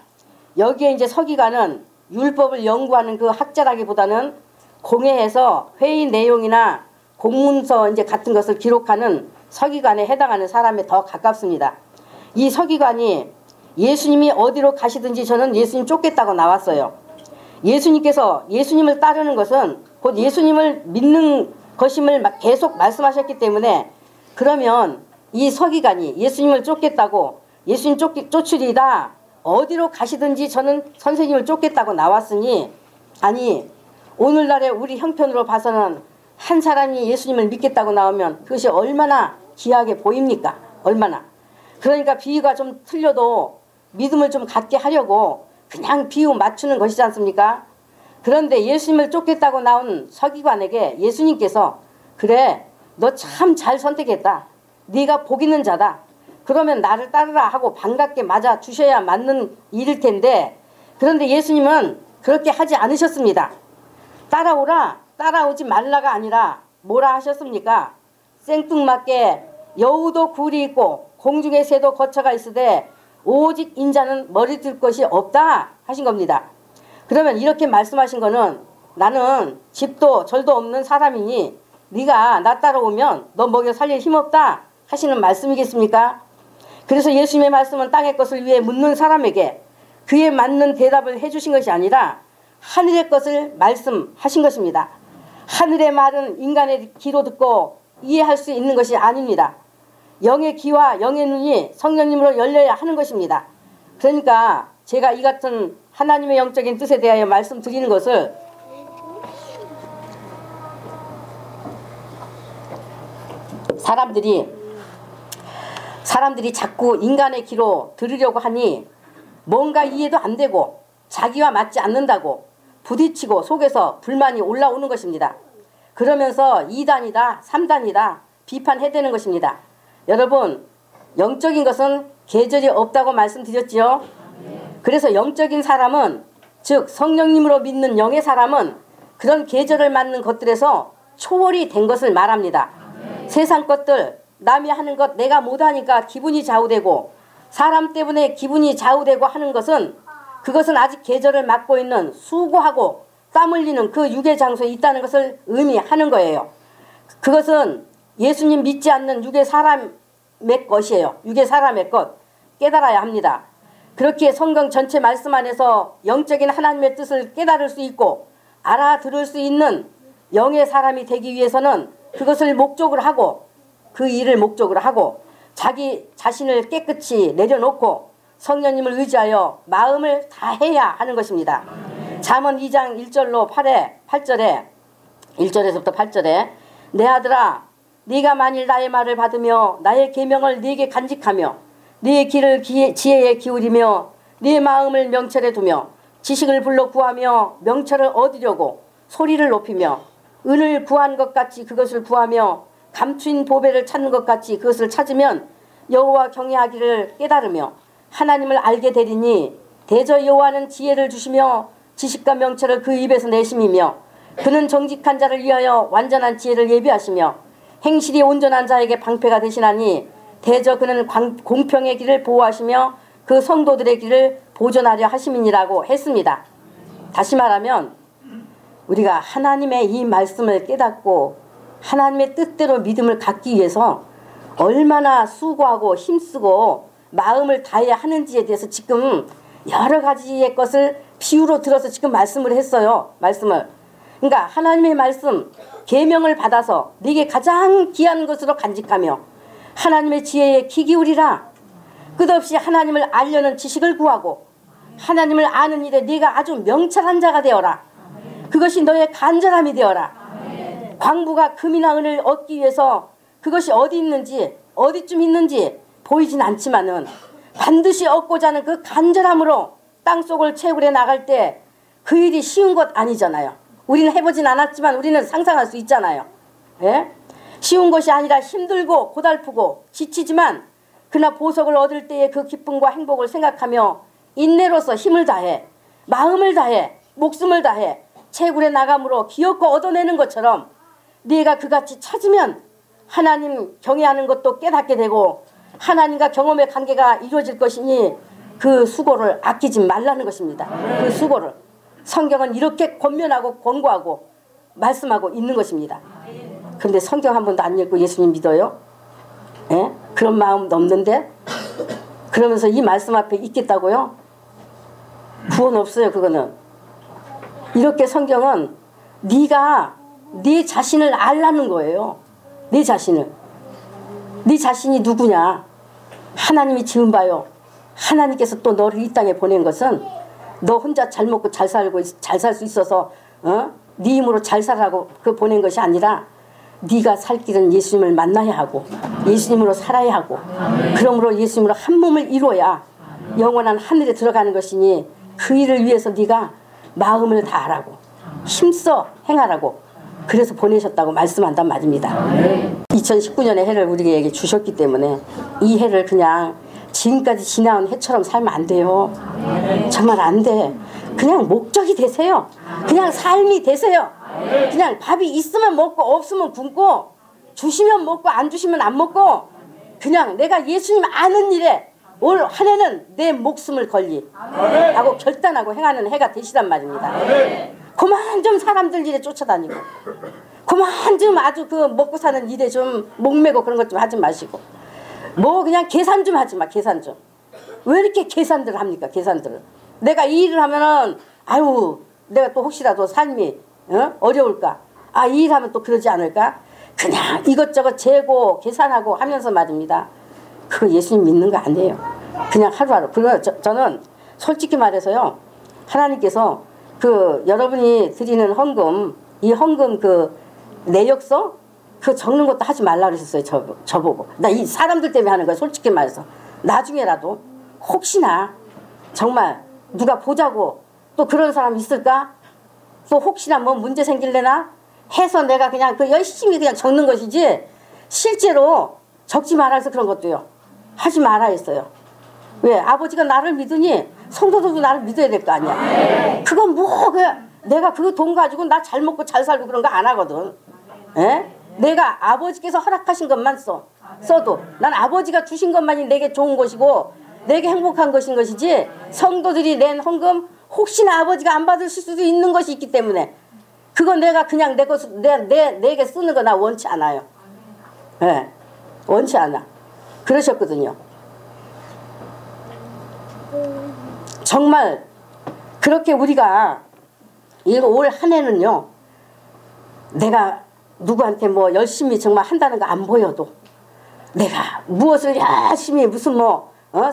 여기에 이제 서기관은 율법을 연구하는 그 학자라기보다는 공회에서 회의 내용이나 공문서 이제 같은 것을 기록하는 서기관에 해당하는 사람에 더 가깝습니다. 이 서기관이 예수님이 어디로 가시든지 저는 예수님 쫓겠다고 나왔어요. 예수님께서 예수님을 따르는 것은 곧 예수님을 믿는 것임을 계속 말씀하셨기 때문에 그러면 이 서기관이 예수님을 쫓겠다고 예수님 쫓으리다 어디로 가시든지 저는 선생님을 쫓겠다고 나왔으니 아니 오늘날의 우리 형편으로 봐서는 한 사람이 예수님을 믿겠다고 나오면 그것이 얼마나 귀하게 보입니까? 얼마나. 그러니까 비유가 좀 틀려도 믿음을 좀 갖게 하려고 그냥 비유 맞추는 것이지 않습니까? 그런데 예수님을 쫓겠다고 나온 서기관에게 예수님께서 그래 너 참 잘 선택했다. 네가 복 있는 자다. 그러면 나를 따르라 하고 반갑게 맞아 주셔야 맞는 일일 텐데 그런데 예수님은 그렇게 하지 않으셨습니다. 따라오라 따라오지 말라가 아니라 뭐라 하셨습니까? 생뚱맞게 여우도 굴이 있고 공중의 새도 거처가 있으되 오직 인자는 머리 들 것이 없다 하신 겁니다. 그러면 이렇게 말씀하신 거는 나는 집도 절도 없는 사람이니 네가 나 따라오면 너 먹여 살릴 힘없다 하시는 말씀이겠습니까? 그래서 예수님의 말씀은 땅의 것을 위해 묻는 사람에게 그에 맞는 대답을 해주신 것이 아니라 하늘의 것을 말씀하신 것입니다. 하늘의 말은 인간의 귀로 듣고 이해할 수 있는 것이 아닙니다. 영의 귀와 영의 눈이 성령님으로 열려야 하는 것입니다. 그러니까 제가 이 같은 하나님의 영적인 뜻에 대하여 말씀드리는 것을 사람들이 자꾸 인간의 귀로 들으려고 하니 뭔가 이해도 안 되고 자기와 맞지 않는다고 부딪히고 속에서 불만이 올라오는 것입니다. 그러면서 2단이다 3단이다 비판해대는 것입니다. 여러분, 영적인 것은 계절이 없다고 말씀드렸지요. 그래서 영적인 사람은, 즉 성령님으로 믿는 영의 사람은 그런 계절을 맞는 것들에서 초월이 된 것을 말합니다. 세상 것들, 남이 하는 것 내가 못하니까 기분이 좌우되고 사람 때문에 기분이 좌우되고 하는 것은, 그것은 아직 계절을 맞고 있는 수고하고 땀 흘리는 그 육의 장소에 있다는 것을 의미하는 거예요. 그것은 예수님 믿지 않는 육의 사람의 것이에요. 육의 사람의 것 깨달아야 합니다. 그렇게 성경 전체 말씀 안에서 영적인 하나님의 뜻을 깨달을 수 있고 알아들을 수 있는 영의 사람이 되기 위해서는 그것을 목적으로 하고, 그 일을 목적으로 하고 자기 자신을 깨끗이 내려놓고 성령님을 의지하여 마음을 다해야 하는 것입니다. 잠언 2장 1절로 8절에 1절에서부터 8절에 내 아들아, 네가 만일 나의 말을 받으며 나의 계명을 네게 간직하며 네 귀를 지혜에 기울이며 네 마음을 명철에 두며 지식을 불러 구하며 명철을 얻으려고 소리를 높이며 은을 구한 것 같이 그것을 구하며 감추인 보배를 찾는 것 같이 그것을 찾으면 여호와 경외하기를 깨달으며 하나님을 알게 되리니 대저 여호와는 지혜를 주시며 지식과 명철을 그 입에서 내심이며 그는 정직한 자를 위하여 완전한 지혜를 예비하시며 행실이 온전한 자에게 방패가 되시나니 대저 그는 공평의 길을 보호하시며 그 성도들의 길을 보존하려 하심이니라고 했습니다. 다시 말하면 우리가 하나님의 이 말씀을 깨닫고 하나님의 뜻대로 믿음을 갖기 위해서 얼마나 수고하고 힘쓰고 마음을 다해야 하는지에 대해서 지금 여러 가지의 것을 비유로 들어서 지금 말씀을 했어요. 그러니까 하나님의 말씀 계명을 받아서 네게 가장 귀한 것으로 간직하며 하나님의 지혜에 귀 기울이라. 끝없이 하나님을 알려는 지식을 구하고 하나님을 아는 일에 네가 아주 명철한 자가 되어라. 그것이 너의 간절함이 되어라. 광부가 금이나 은을 얻기 위해서 그것이 어디 있는지 어디쯤 있는지 보이진 않지만은 반드시 얻고자 하는 그 간절함으로 땅속을 채굴해 나갈 때 그 일이 쉬운 것 아니잖아요. 우리는 해보진 않았지만 우리는 상상할 수 있잖아요. 예? 쉬운 것이 아니라 힘들고 고달프고 지치지만 그러나 보석을 얻을 때의 그 기쁨과 행복을 생각하며 인내로서 힘을 다해 마음을 다해 목숨을 다해 채굴해 나감으로 기어코 얻어내는 것처럼 네가 그같이 찾으면 하나님 경외하는 것도 깨닫게 되고 하나님과 경험의 관계가 이루어질 것이니 그 수고를 아끼지 말라는 것입니다. 그 수고를 성경은 이렇게 권면하고 권고하고 말씀하고 있는 것입니다. 그런데 성경 한 번도 안 읽고 예수님 믿어요? 예? 그런 마음 없는데 그러면서 이 말씀 앞에 있겠다고요? 구원 없어요. 그거는. 이렇게 성경은 네가 네 자신을 알라는 거예요. 네 자신을. 네 자신이 누구냐? 하나님이 지은 바요. 하나님께서 또 너를 이 땅에 보낸 것은 너 혼자 잘 먹고 잘 살고 잘 살 수 있어서 네 힘으로 잘 살라고 그 보낸 것이 아니라 네가 살 길은 예수님을 만나야 하고 예수님으로 살아야 하고 그러므로 예수님으로 한 몸을 이루어야 영원한 하늘에 들어가는 것이니 그 일을 위해서 네가 마음을 다하라고 힘써 행하라고 그래서 보내셨다고 말씀한단 말입니다. 2019년의 해를 우리에게 주셨기 때문에 이 해를 그냥 지금까지 지나온 해처럼 살면 안 돼요. 정말 안 돼. 그냥 목적이 되세요. 그냥 삶이 되세요. 그냥 밥이 있으면 먹고 없으면 굶고 주시면 먹고 안 주시면 안 먹고 그냥 내가 예수님 아는 일에 올 한 해는 내 목숨을 걸리 하고 결단하고 행하는 해가 되시란 말입니다. 그만 좀 사람들 일에 쫓아다니고 그만 좀 아주 그 먹고 사는 일에 좀 목매고 그런 것 좀 하지 마시고 뭐 그냥 계산 좀 하지 마. 계산 좀. 왜 이렇게 계산들을 합니까? 계산들을. 내가 이 일을 하면은 아유 내가 또 혹시라도 삶이 어려울까? 아, 이 일하면 또 그러지 않을까? 그냥 이것저것 재고 계산하고 하면서 말입니다. 그거 예수님 믿는 거 아니에요. 그냥 하루하루. 그리고 저는 솔직히 말해서요, 하나님께서 그 여러분이 드리는 헌금, 이 헌금 그 내역서 그 적는 것도 하지 말라 그러셨어요. 저보고. 나 이 사람들 때문에 하는 거예요. 솔직히 말해서. 나중에라도 혹시나 정말 누가 보자고 또 그런 사람 있을까? 또 혹시나 뭐 문제 생길래나 해서 내가 그냥 그 열심히 그냥 적는 것이지, 실제로 적지 말아 해서 그런 것도요, 하지 말아 했어요. 왜? 아버지가 나를 믿으니 성도들도 나를 믿어야 될 거 아니야. 그건 뭐 내가 그 돈 가지고 나 잘 먹고 잘 살고 그런 거 안 하거든. 에? 내가 아버지께서 허락하신 것만 써도 난 아버지가 주신 것만이 내게 좋은 것이고 내게 행복한 것인 것이지, 성도들이 낸 헌금 혹시나 아버지가 안 받으실 수도 있는 것이 있기 때문에 그건 내가 그냥 내게 쓰는 거 나 원치 않아요. 예, 원치 않아. 그러셨거든요. 정말 그렇게 우리가 이거 올 한 해는요, 내가 누구한테 뭐 열심히 정말 한다는 거 안 보여도 내가 무엇을 열심히 무슨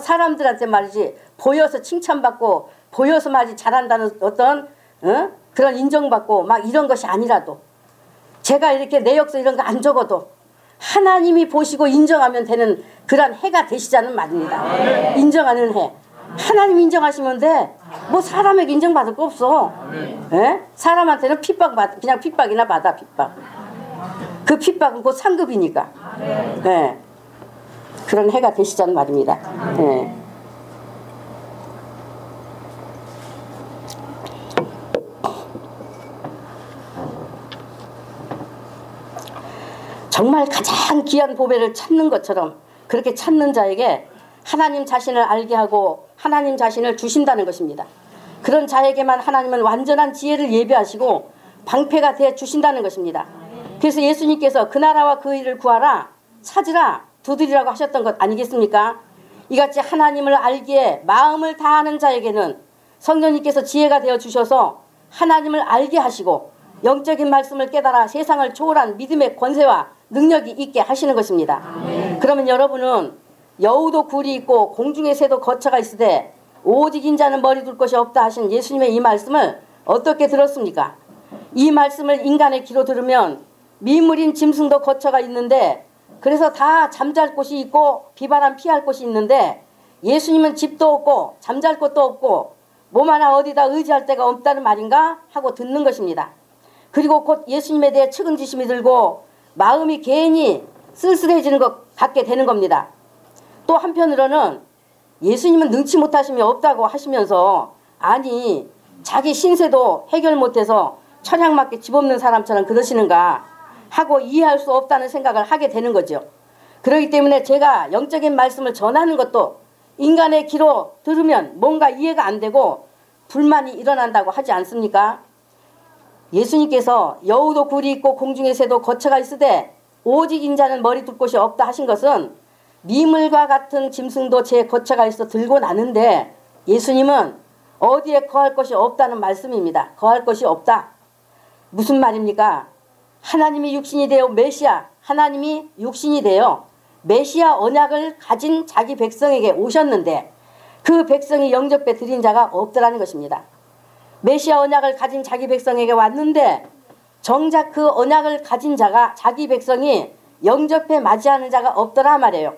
사람들한테 말이지 보여서 칭찬받고 보여서 말이지 잘한다는 어떤 그런 인정받고 막 이런 것이 아니라도, 제가 이렇게 내역서 이런 거 안 적어도 하나님이 보시고 인정하면 되는 그런 해가 되시자는 말입니다. 인정하는 해. 하나님 인정하시면 돼. 뭐 사람에게 인정받을 거 없어. 에? 사람한테는 그냥 핍박이나 받아, 핍박. 그 핍박은 곧 상급이니까. 예. 그런 해가 되시자는 말입니다. 예. 정말 가장 귀한 보배를 찾는 것처럼 그렇게 찾는 자에게 하나님 자신을 알게 하고 하나님 자신을 주신다는 것입니다. 그런 자에게만 하나님은 완전한 지혜를 예비하시고 방패가 되어 주신다는 것입니다. 그래서 예수님께서 그 나라와 그 일을 구하라, 찾으라, 두드리라고 하셨던 것 아니겠습니까? 이같이 하나님을 알기에 마음을 다하는 자에게는 성령님께서 지혜가 되어 주셔서 하나님을 알게 하시고 영적인 말씀을 깨달아 세상을 초월한 믿음의 권세와 능력이 있게 하시는 것입니다. 그러면 여러분은 여우도 굴이 있고 공중의 새도 거처가 있으되 오직 인자는 머리 둘 것이 없다 하신 예수님의 이 말씀을 어떻게 들었습니까? 이 말씀을 인간의 귀로 들으면 미물인 짐승도 거처가 있는데, 그래서 다 잠잘 곳이 있고 비바람 피할 곳이 있는데 예수님은 집도 없고 잠잘 곳도 없고 몸 하나 어디다 의지할 데가 없다는 말인가 하고 듣는 것입니다. 그리고 곧 예수님에 대해 측은지심이 들고 마음이 괜히 쓸쓸해지는 것 같게 되는 겁니다. 또 한편으로는 예수님은 능치 못하심이 없다고 하시면서, 아니 자기 신세도 해결 못해서 철양맞게 집없는 사람처럼 그러시는가 하고 이해할 수 없다는 생각을 하게 되는 거죠. 그렇기 때문에 제가 영적인 말씀을 전하는 것도 인간의 귀로 들으면 뭔가 이해가 안 되고 불만이 일어난다고 하지 않습니까? 예수님께서 여우도 굴이 있고 공중의 새도 거처가 있으되 오직 인자는 머리 둘 곳이 없다 하신 것은 미물과 같은 짐승도 제 거처가 있어 들고 나는데 예수님은 어디에 거할 것이 없다는 말씀입니다. 거할 것이 없다. 무슨 말입니까? 하나님이 육신이 되어 메시아, 하나님이 육신이 되어 메시아 언약을 가진 자기 백성에게 오셨는데 그 백성이 영접해 드린 자가 없더라는 것입니다. 메시아 언약을 가진 자기 백성에게 왔는데 정작 그 언약을 가진 자가, 자기 백성이 영접해 맞이하는 자가 없더라 말이에요.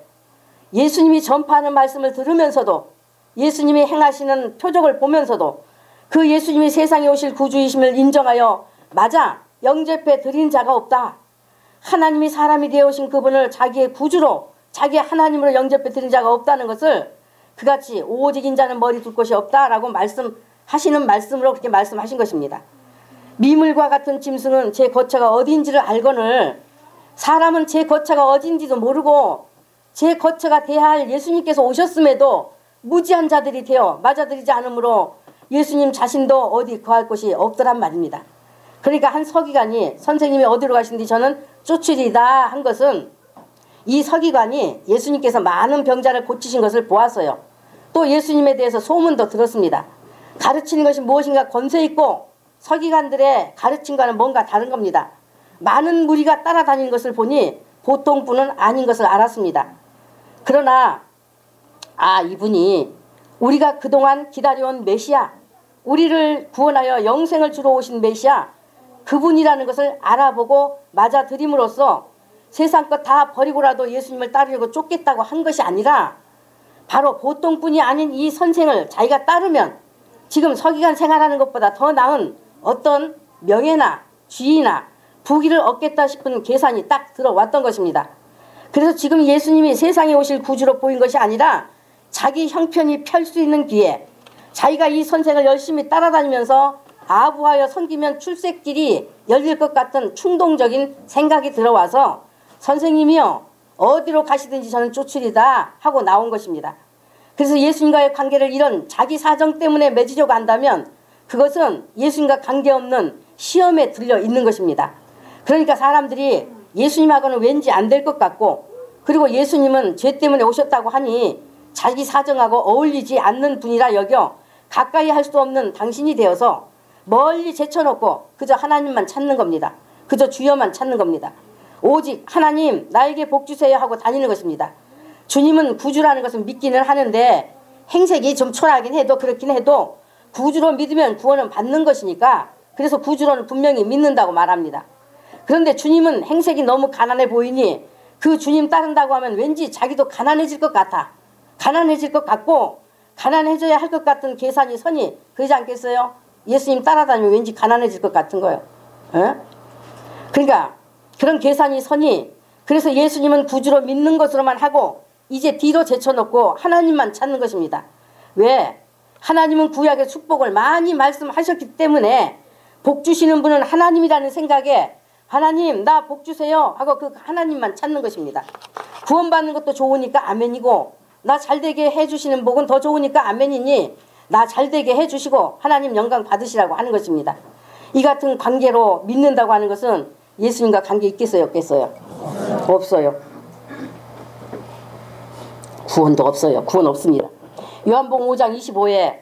예수님이 전파하는 말씀을 들으면서도, 예수님이 행하시는 표적을 보면서도 그 예수님이 세상에 오실 구주이심을 인정하여 맞아 영접해 드린 자가 없다. 하나님이 사람이 되어 오신 그분을 자기의 구주로, 자기의 하나님으로 영접해 드린 자가 없다는 것을 그같이 오직 인자는 머리 둘 곳이 없다라고 말씀하시는 말씀으로 그렇게 말씀하신 것입니다. 미물과 같은 짐승은 제 거처가 어디인지를 알거늘 사람은 제 거처가 어디인지도 모르고 제 거처가 돼야 할 예수님께서 오셨음에도 무지한 자들이 되어 맞아들이지 않으므로 예수님 자신도 어디 거할 곳이 없더란 말입니다. 그러니까 한 서기관이 선생님이 어디로 가신디 저는 쫓으리다 한 것은, 이 서기관이 예수님께서 많은 병자를 고치신 것을 보았어요. 또 예수님에 대해서 소문도 들었습니다. 가르치는 것이 무엇인가 권세 있고 서기관들의 가르침과는 뭔가 다른 겁니다. 많은 무리가 따라다니는 것을 보니 보통 분은 아닌 것을 알았습니다. 그러나 이분이 우리가 그동안 기다려온 메시아, 우리를 구원하여 영생을 주러 오신 메시아, 그분이라는 것을 알아보고 맞아들임으로써 세상 것 다 버리고라도 예수님을 따르려고 쫓겠다고 한 것이 아니라 바로 보통뿐이 아닌 이 선생을 자기가 따르면 지금 서기관 생활하는 것보다 더 나은 어떤 명예나 지위나 부귀를 얻겠다 싶은 계산이 딱 들어왔던 것입니다. 그래서 지금 예수님이 세상에 오실 구주로 보인 것이 아니라 자기 형편이 펼 수 있는 기회, 자기가 이 선생을 열심히 따라다니면서 아부하여 섬기면 출세길이 열릴 것 같은 충동적인 생각이 들어와서 선생님이요, 어디로 가시든지 저는 쫓으리다 하고 나온 것입니다. 그래서 예수님과의 관계를 이런 자기 사정 때문에 맺으려고 한다면 그것은 예수님과 관계없는 시험에 들려 있는 것입니다. 그러니까 사람들이 예수님하고는 왠지 안 될 것 같고, 그리고 예수님은 죄 때문에 오셨다고 하니 자기 사정하고 어울리지 않는 분이라 여겨 가까이 할 수 없는 당신이 되어서 멀리 제쳐놓고 그저 하나님만 찾는 겁니다. 그저 주여만 찾는 겁니다. 오직 하나님 나에게 복 주세요 하고 다니는 것입니다. 주님은 구주라는 것은 믿기는 하는데 행색이 좀 초라하긴 해도 그렇긴 해도 구주로 믿으면 구원은 받는 것이니까 그래서 구주로는 분명히 믿는다고 말합니다. 그런데 주님은 행색이 너무 가난해 보이니 그 주님 따른다고 하면 왠지 자기도 가난해질 것 같아. 가난해질 것 같고 가난해져야 할 것 같은 계산이 서니 그러지 않겠어요? 예수님 따라다니면 왠지 가난해질 것 같은 거예요. 에? 그러니까 그런 계산이 서니 그래서 예수님은 구주로 믿는 것으로만 하고 이제 뒤로 제쳐놓고 하나님만 찾는 것입니다. 왜? 하나님은 구약의 축복을 많이 말씀하셨기 때문에 복 주시는 분은 하나님이라는 생각에 하나님 나 복 주세요 하고 그 하나님만 찾는 것입니다. 구원받는 것도 좋으니까 아멘이고 나 잘되게 해주시는 복은 더 좋으니까 아멘이니 나 잘되게 해주시고 하나님 영광 받으시라고 하는 것입니다. 이 같은 관계로 믿는다고 하는 것은 예수님과 관계 있겠어요 없겠어요? 없어요. 구원도 없어요. 구원 없습니다. 요한복음 5장 25에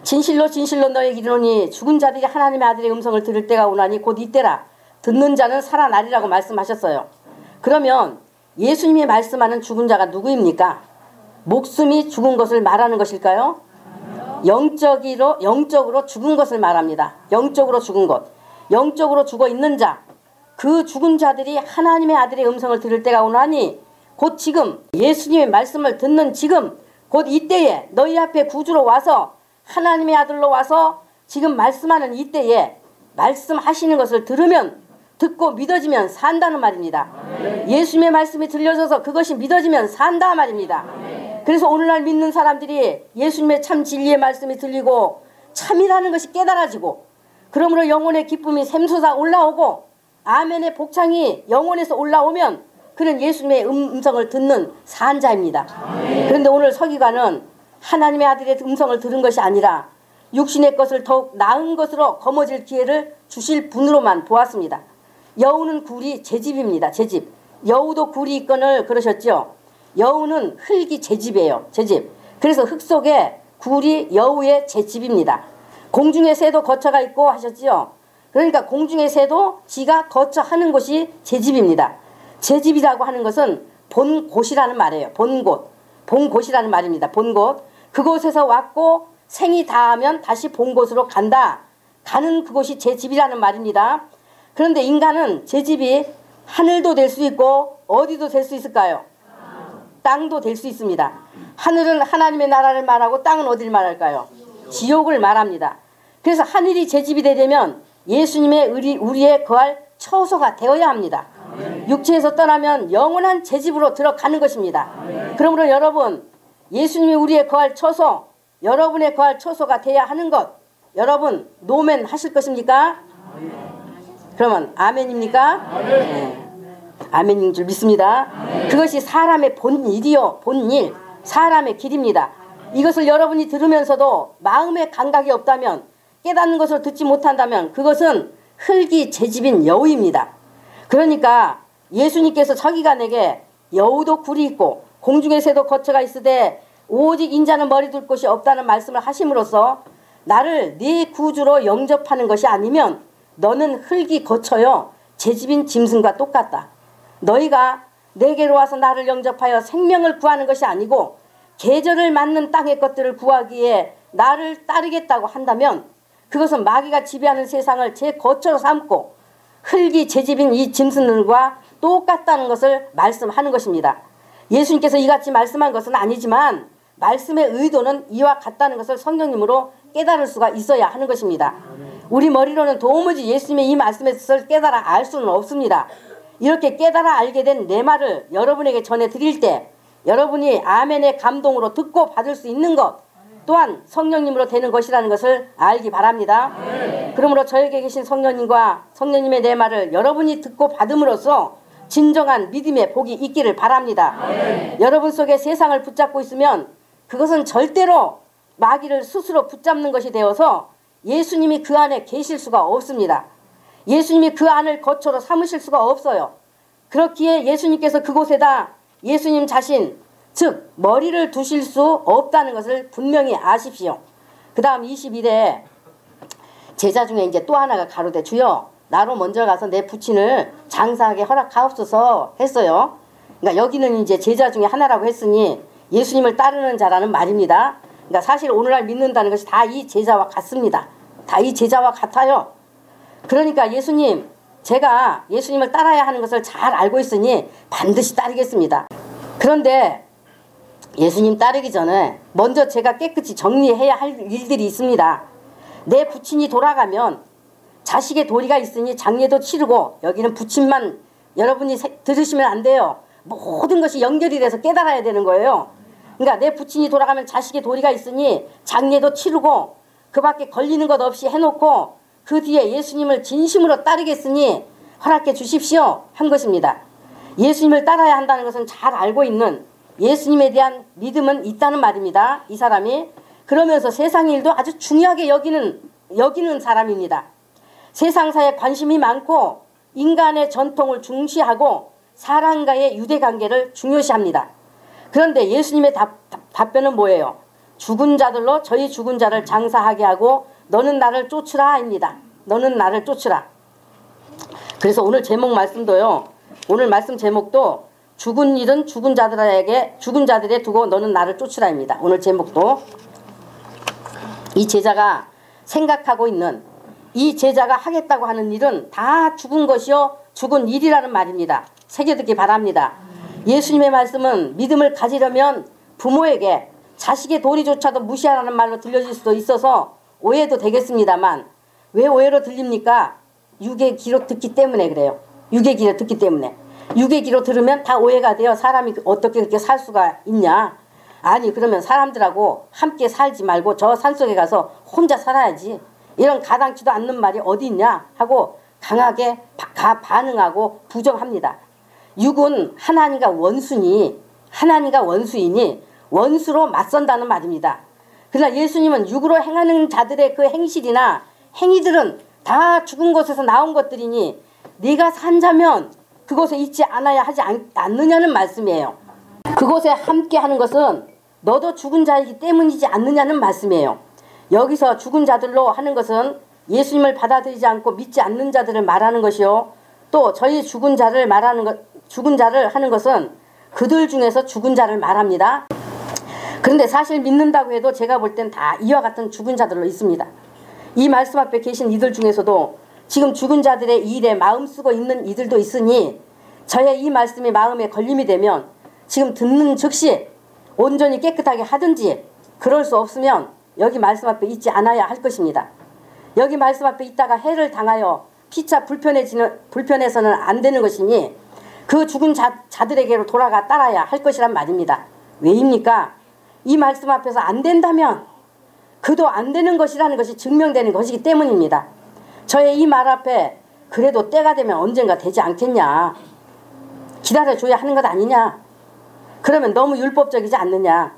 진실로 진실로 너에게 이르노니 죽은 자들이 하나님의 아들의 음성을 들을 때가 오나니 곧 이때라. 듣는 자는 살아나리라고 말씀하셨어요. 그러면 예수님이 말씀하는 죽은 자가 누구입니까? 목숨이 죽은 것을 말하는 것일까요? 영적으로 죽은 것을 말합니다. 영적으로 죽은 것. 영적으로 죽어 있는 자. 그 죽은 자들이 하나님의 아들의 음성을 들을 때가 오나니 곧 지금 예수님의 말씀을 듣는 지금 곧 이때에 너희 앞에 구주로 와서 하나님의 아들로 와서 지금 말씀하는 이때에 말씀하시는 것을 들으면 듣고 믿어지면 산다는 말입니다. 예수님의 말씀이 들려져서 그것이 믿어지면 산다 말입니다. 그래서 오늘날 믿는 사람들이 예수님의 참 진리의 말씀이 들리고 참이라는 것이 깨달아지고 그러므로 영혼의 기쁨이 샘솟아 올라오고 아멘의 복창이 영혼에서 올라오면 그는 예수님의 음성을 듣는 산자입니다. 그런데 오늘 서기관은 하나님의 아들의 음성을 들은 것이 아니라 육신의 것을 더욱 나은 것으로 거머쥘 기회를 주실 분으로만 보았습니다. 여우는 굴이 제 집입니다. 제 집. 여우도 굴이 있거늘 그러셨죠. 여우는 흙이 제 집이에요. 제 집. 그래서 흙 속에 굴이 여우의 제 집입니다. 공중의 새도 거처가 있고 하셨지요. 그러니까 공중의 새도 지가 거처하는 곳이 제 집입니다. 제 집이라고 하는 것은 본 곳이라는 말이에요. 본 곳. 본 곳이라는 말입니다. 본 곳. 그곳에서 왔고 생이 다하면 다시 본 곳으로 간다. 가는 그곳이 제 집이라는 말입니다. 그런데 인간은 제 집이 하늘도 될 수 있고 어디도 될 수 있을까요? 땅도 될 수 있습니다. 하늘은 하나님의 나라를 말하고 땅은 어디를 말할까요? 지옥을 말합니다. 그래서 하늘이 제 집이 되려면 예수님의 우리의 거할 처소가 되어야 합니다. 육체에서 떠나면 영원한 제 집으로 들어가는 것입니다. 그러므로 여러분 예수님이 우리의 거할 처소, 여러분의 거할 처소가 돼야 하는 것 여러분 노멘 하실 것입니까? 그러면 아멘입니까? 네. 아멘인 줄 믿습니다. 그것이 사람의 본일이요. 본일. 사람의 길입니다. 이것을 여러분이 들으면서도 마음의 감각이 없다면 깨닫는 것을 듣지 못한다면 그것은 흙이 제 집인 여우입니다. 그러니까 예수님께서 서기관에게 여우도 굴이 있고 공중의 새도 거처가 있으되 오직 인자는 머리 둘 곳이 없다는 말씀을 하심으로써 나를 네 구주로 영접하는 것이 아니면 너는 흙이 거쳐요 제집인 짐승과 똑같다. 너희가 내게로 와서 나를 영접하여 생명을 구하는 것이 아니고 계절을 맞는 땅의 것들을 구하기에 나를 따르겠다고 한다면 그것은 마귀가 지배하는 세상을 제 거처로 삼고 흙이 제집인 이 짐승들과 똑같다는 것을 말씀하는 것입니다. 예수님께서 이같이 말씀한 것은 아니지만 말씀의 의도는 이와 같다는 것을 성령님으로 깨달을 수가 있어야 하는 것입니다. 우리 머리로는 도무지 예수님의 이 말씀의 뜻을 깨달아 알 수는 없습니다. 이렇게 깨달아 알게 된 내 말을 여러분에게 전해드릴 때 여러분이 아멘의 감동으로 듣고 받을 수 있는 것 또한 성령님으로 되는 것이라는 것을 알기 바랍니다. 그러므로 저에게 계신 성령님과 성령님의 내 말을 여러분이 듣고 받음으로써 진정한 믿음의 복이 있기를 바랍니다. 여러분 속에 세상을 붙잡고 있으면 그것은 절대로 마귀를 스스로 붙잡는 것이 되어서 예수님이 그 안에 계실 수가 없습니다. 예수님이 그 안을 거처로 삼으실 수가 없어요. 그렇기에 예수님께서 그곳에다 예수님 자신 즉 머리를 두실 수 없다는 것을 분명히 아십시오. 그 다음 22대에 제자 중에 이제 또 하나가 가로되 주여 나로 먼저 가서 내 부친을 장사하게 허락하옵소서 했어요. 그러니까 여기는 이제 제자 중에 하나라고 했으니 예수님을 따르는 자라는 말입니다. 그러니까 사실 오늘날 믿는다는 것이 다 이 제자와 같습니다. 다 이 제자와 같아요. 그러니까 예수님 제가 예수님을 따라야 하는 것을 잘 알고 있으니 반드시 따르겠습니다. 그런데 예수님 따르기 전에 먼저 제가 깨끗이 정리해야 할 일들이 있습니다. 내 부친이 돌아가면 자식의 도리가 있으니 장례도 치르고 여기는 부친만 여러분이 들으시면 안 돼요. 모든 것이 연결이 돼서 깨달아야 되는 거예요. 그러니까 내 부친이 돌아가면 자식의 도리가 있으니 장례도 치르고 그 밖에 걸리는 것 없이 해놓고 그 뒤에 예수님을 진심으로 따르겠으니 허락해 주십시오 한 것입니다. 예수님을 따라야 한다는 것은 잘 알고 있는 예수님에 대한 믿음은 있다는 말입니다. 이 사람이 그러면서 세상 일도 아주 중요하게 여기는 사람입니다. 세상사에 관심이 많고 인간의 전통을 중시하고 사람과의 유대관계를 중요시합니다. 그런데 예수님의 답변은 뭐예요? 죽은 자들로 저희 죽은 자를 장사하게 하고 너는 나를 쫓으라 입니다. 너는 나를 쫓으라. 그래서 오늘 제목 말씀도요. 오늘 말씀 제목도 죽은 일은 죽은 자들에 두고 너는 나를 쫓으라입니다. 오늘 제목도 이 제자가 생각하고 있는 이 제자가 하겠다고 하는 일은 다 죽은 것이요 죽은 일이라는 말입니다. 새겨듣기 바랍니다. 예수님의 말씀은 믿음을 가지려면 부모에게 자식의 도리조차도 무시하라는 말로 들려질 수도 있어서 오해도 되겠습니다만 왜 오해로 들립니까? 육의 귀로 듣기 때문에 그래요. 육의 귀로 듣기 때문에. 육의 귀로 들으면 다 오해가 돼요. 사람이 어떻게 그렇게 살 수가 있냐. 아니 그러면 사람들하고 함께 살지 말고 저 산속에 가서 혼자 살아야지. 이런 가당치도 않는 말이 어디 있냐 하고 강하게 반응하고 부정합니다. 육은 하나님과 원수이니 원수로 맞선다는 말입니다. 그러나 예수님은 육으로 행하는 자들의 그 행실이나 행위들은 다 죽은 곳에서 나온 것들이니 네가 산자면 그곳에 있지 않아야 하지 않느냐는 말씀이에요. 그곳에 함께 하는 것은 너도 죽은 자이기 때문이지 않느냐는 말씀이에요. 여기서 죽은 자들로 하는 것은 예수님을 받아들이지 않고 믿지 않는 자들을 말하는 것이요. 또 저희 죽은 자를 하는 것은 그들 중에서 죽은 자를 말합니다. 그런데 사실 믿는다고 해도 제가 볼 땐 다 이와 같은 죽은 자들로 있습니다. 이 말씀 앞에 계신 이들 중에서도 지금 죽은 자들의 일에 마음 쓰고 있는 이들도 있으니 저의 이 말씀이 마음에 걸림이 되면 지금 듣는 즉시 온전히 깨끗하게 하든지 그럴 수 없으면 여기 말씀 앞에 있지 않아야 할 것입니다. 여기 말씀 앞에 있다가 해를 당하여 피차 불편해서는 안 되는 것이니 그 죽은 자들에게로 돌아가 따라야 할 것이란 말입니다. 왜입니까? 이 말씀 앞에서 안 된다면 그도 안 되는 것이라는 것이 증명되는 것이기 때문입니다. 저의 이 말 앞에 그래도 때가 되면 언젠가 되지 않겠냐. 기다려줘야 하는 것 아니냐. 그러면 너무 율법적이지 않느냐.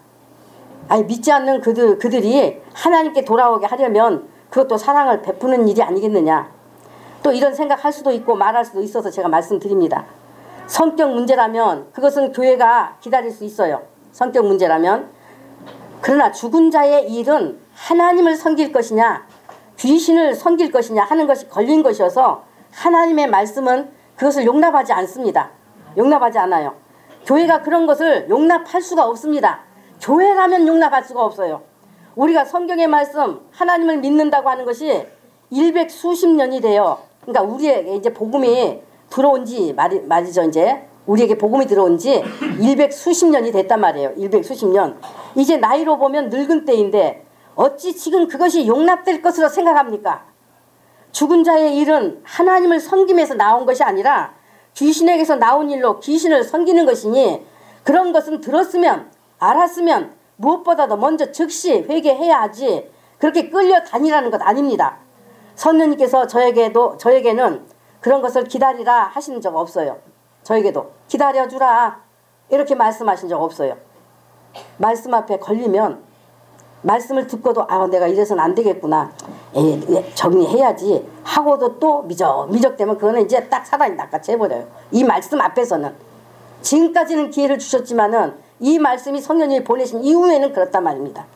아니 믿지 않는 그들이 하나님께 돌아오게 하려면 그것도 사랑을 베푸는 일이 아니겠느냐. 또 이런 생각할 수도 있고 말할 수도 있어서 제가 말씀드립니다. 성격 문제라면 그것은 교회가 기다릴 수 있어요. 성격 문제라면. 그러나 죽은 자의 일은 하나님을 섬길 것이냐 귀신을 섬길 것이냐 하는 것이 걸린 것이어서 하나님의 말씀은 그것을 용납하지 않습니다. 용납하지 않아요. 교회가 그런 것을 용납할 수가 없습니다. 교회라면 용납할 수가 없어요. 우리가 성경의 말씀 하나님을 믿는다고 하는 것이 100수십 년이 돼요. 그러니까 우리에게 이제 복음이 들어온 지 말이죠. 이제 우리에게 복음이 들어온 지 100수십 년이 됐단 말이에요. 100수십 년. 이제 나이로 보면 늙은 때인데 어찌 지금 그것이 용납될 것으로 생각합니까? 죽은 자의 일은 하나님을 섬김에서 나온 것이 아니라 귀신에게서 나온 일로 귀신을 섬기는 것이니 그런 것은 들었으면 알았으면 무엇보다도 먼저 즉시 회개해야 하지 그렇게 끌려다니라는 것 아닙니다. 선녀님께서 저에게는 그런 것을 기다리라 하신 적 없어요. 저에게도 기다려주라 이렇게 말씀하신 적 없어요. 말씀 앞에 걸리면 말씀을 듣고도 내가 이래서는 안 되겠구나 정리해야지 하고도 또 미적되면 그거는 이제 딱 사단이 낚아채 버려요. 이 말씀 앞에서는 지금까지는 기회를 주셨지만은 이 말씀이 성령님이 보내신 이후에는 그렇단 말입니다.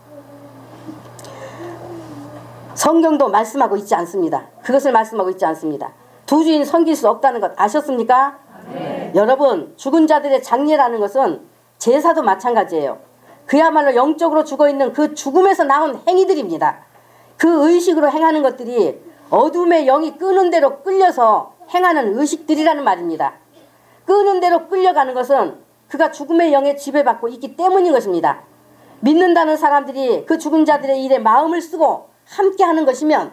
성경도 말씀하고 있지 않습니다. 그것을 말씀하고 있지 않습니다. 두 주인 섬길 수 없다는 것 아셨습니까? 네. 여러분 죽은 자들의 장례라는 것은 제사도 마찬가지예요. 그야말로 영적으로 죽어있는 그 죽음에서 나온 행위들입니다. 그 의식으로 행하는 것들이 어둠의 영이 끄는 대로 끌려서 행하는 의식들이라는 말입니다. 끄는 대로 끌려가는 것은 그가 죽음의 영에 지배받고 있기 때문인 것입니다. 믿는다는 사람들이 그 죽은 자들의 일에 마음을 쓰고 함께하는 것이면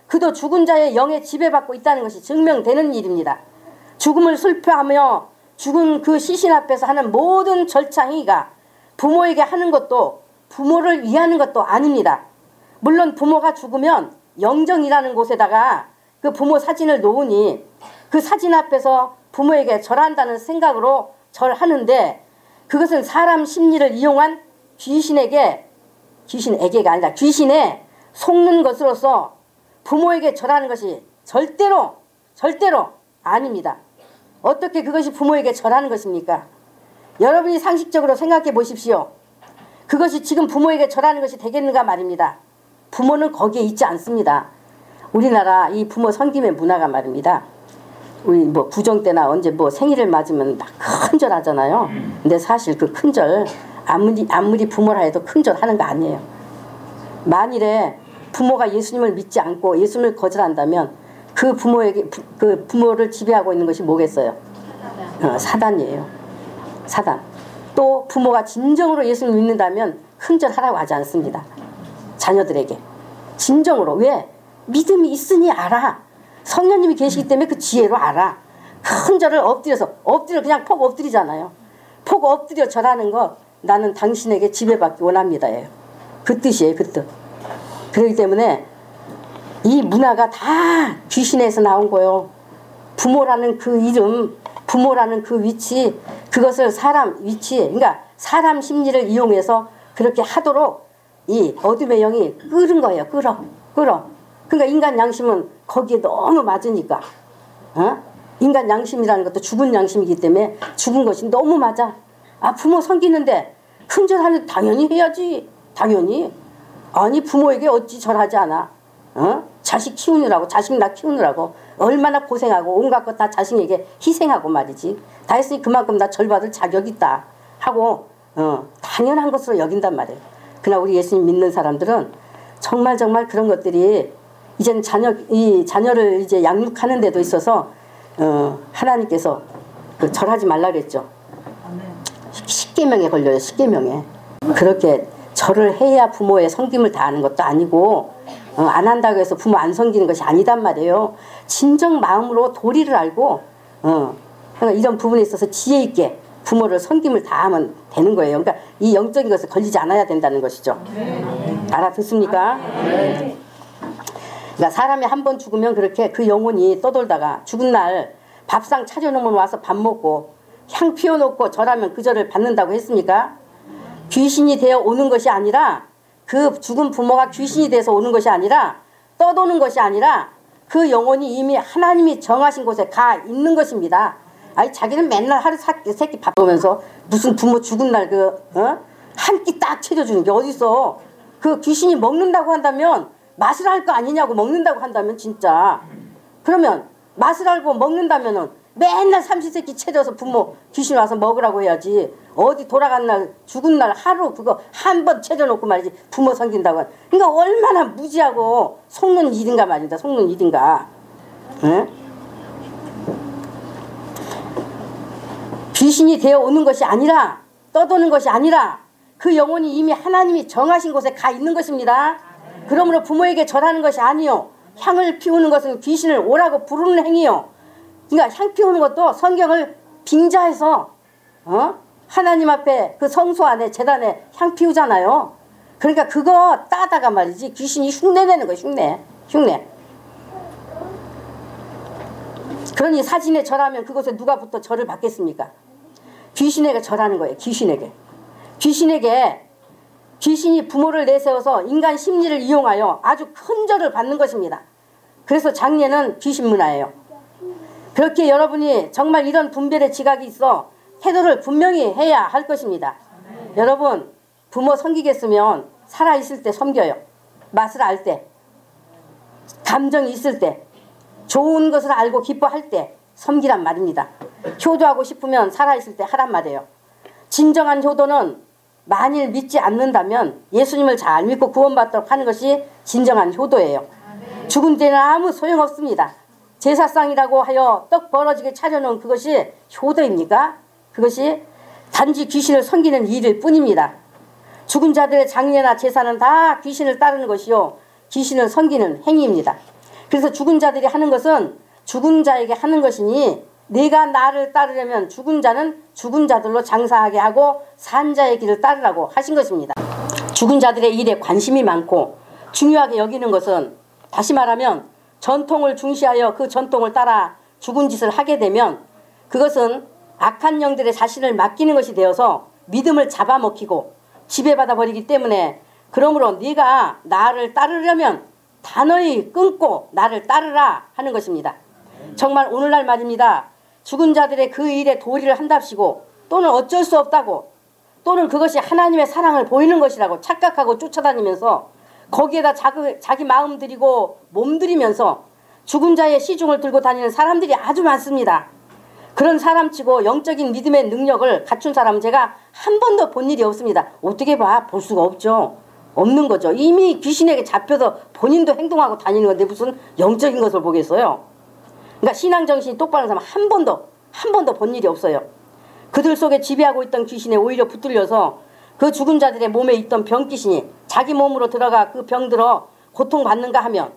그도 죽은 자의 영에 지배받고 있다는 것이 증명되는 일입니다. 죽음을 슬퍼하며 죽은 그 시신 앞에서 하는 모든 절차 행위가 부모에게 하는 것도 부모를 위하는 것도 아닙니다. 물론 부모가 죽으면 영정이라는 곳에다가 그 부모 사진을 놓으니 그 사진 앞에서 부모에게 절한다는 생각으로 절하는데 그것은 사람 심리를 이용한 귀신에게가 아니라 귀신에 속는 것으로서 부모에게 절하는 것이 절대로 아닙니다. 어떻게 그것이 부모에게 절하는 것입니까? 여러분이 상식적으로 생각해 보십시오. 그것이 지금 부모에게 절하는 것이 되겠는가 말입니다. 부모는 거기에 있지 않습니다. 우리나라 이 부모 섬김의 문화가 말입니다. 우리 구정 때나 언제 생일을 맞으면 막 큰절 하잖아요. 근데 사실 그 큰절 아무리 부모라 해도 큰절 하는 거 아니에요. 만일에 부모가 예수님을 믿지 않고 예수님을 거절한다면 그 부모를 지배하고 있는 것이 뭐겠어요? 사단이에요. 사단. 또 부모가 진정으로 예수님을 믿는다면 큰절하라고 하지 않습니다. 자녀들에게. 진정으로. 왜? 믿음이 있으니 알아. 성령님이 계시기 때문에 그 지혜로 알아. 큰절을 엎드려 그냥 폭 엎드리잖아요. 폭 엎드려 절하는 것 나는 당신에게 지배받기 원합니다. 그 뜻이에요. 그 뜻. 그렇기 때문에 이 문화가 다 귀신에서 나온 거예요. 부모라는 그 이름, 부모라는 그 위치, 그것을 그러니까 사람 심리를 이용해서 그렇게 하도록 이 어둠의 영이 끌은 거예요. 끌어. 그러니까 인간 양심은 거기에 너무 맞으니까. 인간 양심이라는 것도 죽은 양심이기 때문에 죽은 것이 너무 맞아. 부모 섬기는데 큰절하는 당연히 해야지. 당연히. 아니 부모에게 어찌 절하지 않아. 자식 키우느라고 자식 나 키우느라고 얼마나 고생하고 온갖 것 다 자식에게 희생하고 말이지. 다 했으니 그만큼 나 절받을 자격이 있다 하고 당연한 것으로 여긴단 말이에요. 그러나 우리 예수님 믿는 사람들은 정말 그런 것들이 이제는 자녀를 이제 양육하는 데도 있어서 하나님께서 절하지 말라 그랬죠. 십계명에 걸려요. 십계명에. 그렇게 절을 해야 부모의 섬김을 다하는 것도 아니고 안 한다고 해서 부모 안 섬기는 것이 아니단 말이에요. 진정 마음으로 도리를 알고 그러니까 이런 부분에 있어서 지혜 있게 부모를 섬김을 다하면 되는 거예요. 그러니까 이 영적인 것에 걸리지 않아야 된다는 것이죠. 알아듣습니까? 그러니까 사람이 한 번 죽으면 그렇게 그 영혼이 떠돌다가 죽은 날 밥상 차려놓으면 와서 밥 먹고 향 피워놓고 절하면 그 절을 받는다고 했습니까? 귀신이 되어 오는 것이 아니라 그 죽은 부모가 귀신이 돼서 오는 것이 아니라 떠도는 것이 아니라 그 영혼이 이미 하나님이 정하신 곳에 가 있는 것입니다. 아니 자기는 맨날 하루 세끼 밥 먹으면서 무슨 부모 죽은 날 한 끼 딱 차려주는 게 어딨어. 그 귀신이 먹는다고 한다면 맛을 알 거 아니냐고. 먹는다고 한다면 진짜. 그러면 맛을 알고 먹는다면은 맨날 삼시세끼 채져서 부모 귀신 와서 먹으라고 해야지. 어디 돌아간 날 죽은 날 하루 그거 한 번 채져놓고 말이지 부모 섬긴다고. 그러니까 얼마나 무지하고 속는 일인가 말입니다. 속는 일인가. 응? 귀신이 되어 오는 것이 아니라 떠도는 것이 아니라 그 영혼이 이미 하나님이 정하신 곳에 가 있는 것입니다. 그러므로 부모에게 절하는 것이 아니요. 향을 피우는 것은 귀신을 오라고 부르는 행위요. 그러니까 향 피우는 것도 성경을 빙자해서 하나님 앞에 그 성소 안에 제단에 향 피우잖아요. 그러니까 그거 따다가 말이지 귀신이 흉내내는 거예요. 흉내. 그러니 사진에 절하면 그곳에 누가 붙어 절을 받겠습니까? 귀신에게 절하는 거예요. 귀신이 부모를 내세워서 인간 심리를 이용하여 아주 큰 절을 받는 것입니다. 그래서 장례는 귀신 문화예요. 그렇게 여러분이 정말 이런 분별의 지각이 있어 태도를 분명히 해야 할 것입니다. 여러분, 부모 섬기겠으면 살아있을 때 섬겨요. 맛을 알 때, 감정이 있을 때, 좋은 것을 알고 기뻐할 때 섬기란 말입니다. 효도하고 싶으면 살아있을 때 하란 말이에요. 진정한 효도는 만일 믿지 않는다면 예수님을 잘 믿고 구원받도록 하는 것이 진정한 효도예요. 죽은 데는 아무 소용없습니다. 제사상이라고 하여 떡 벌어지게 차려놓은 그것이 효도입니까? 그것이 단지 귀신을 섬기는 일일 뿐입니다. 죽은 자들의 장례나 제사는 다 귀신을 따르는 것이요 귀신을 섬기는 행위입니다. 그래서 죽은 자들이 하는 것은 죽은 자에게 하는 것이니 내가 나를 따르려면 죽은 자는 죽은 자들로 장사하게 하고 산 자의 길을 따르라고 하신 것입니다. 죽은 자들의 일에 관심이 많고 중요하게 여기는 것은 다시 말하면 전통을 중시하여 그 전통을 따라 죽은 짓을 하게 되면 그것은 악한 영들의 자신을 맡기는 것이 되어서 믿음을 잡아먹히고 지배받아 버리기 때문에 그러므로 네가 나를 따르려면 단호히 끊고 나를 따르라 하는 것입니다. 정말 오늘날 말입니다. 죽은 자들의 그 일에 도리를 한답시고 또는 어쩔 수 없다고 또는 그것이 하나님의 사랑을 보이는 것이라고 착각하고 쫓아다니면서 거기에다 자기 마음 들이고 몸 들이면서 죽은 자의 시중을 들고 다니는 사람들이 아주 많습니다. 그런 사람치고 영적인 믿음의 능력을 갖춘 사람은 제가 한 번도 본 일이 없습니다. 어떻게 봐? 볼 수가 없죠. 없는 거죠. 이미 귀신에게 잡혀서 본인도 행동하고 다니는 건데 무슨 영적인 것을 보겠어요. 그러니까 신앙정신이 똑바른 사람 한 번도 본 일이 없어요. 그들 속에 지배하고 있던 귀신에 오히려 붙들려서 그 죽은 자들의 몸에 있던 병귀신이 자기 몸으로 들어가 그 병들어 고통받는가 하면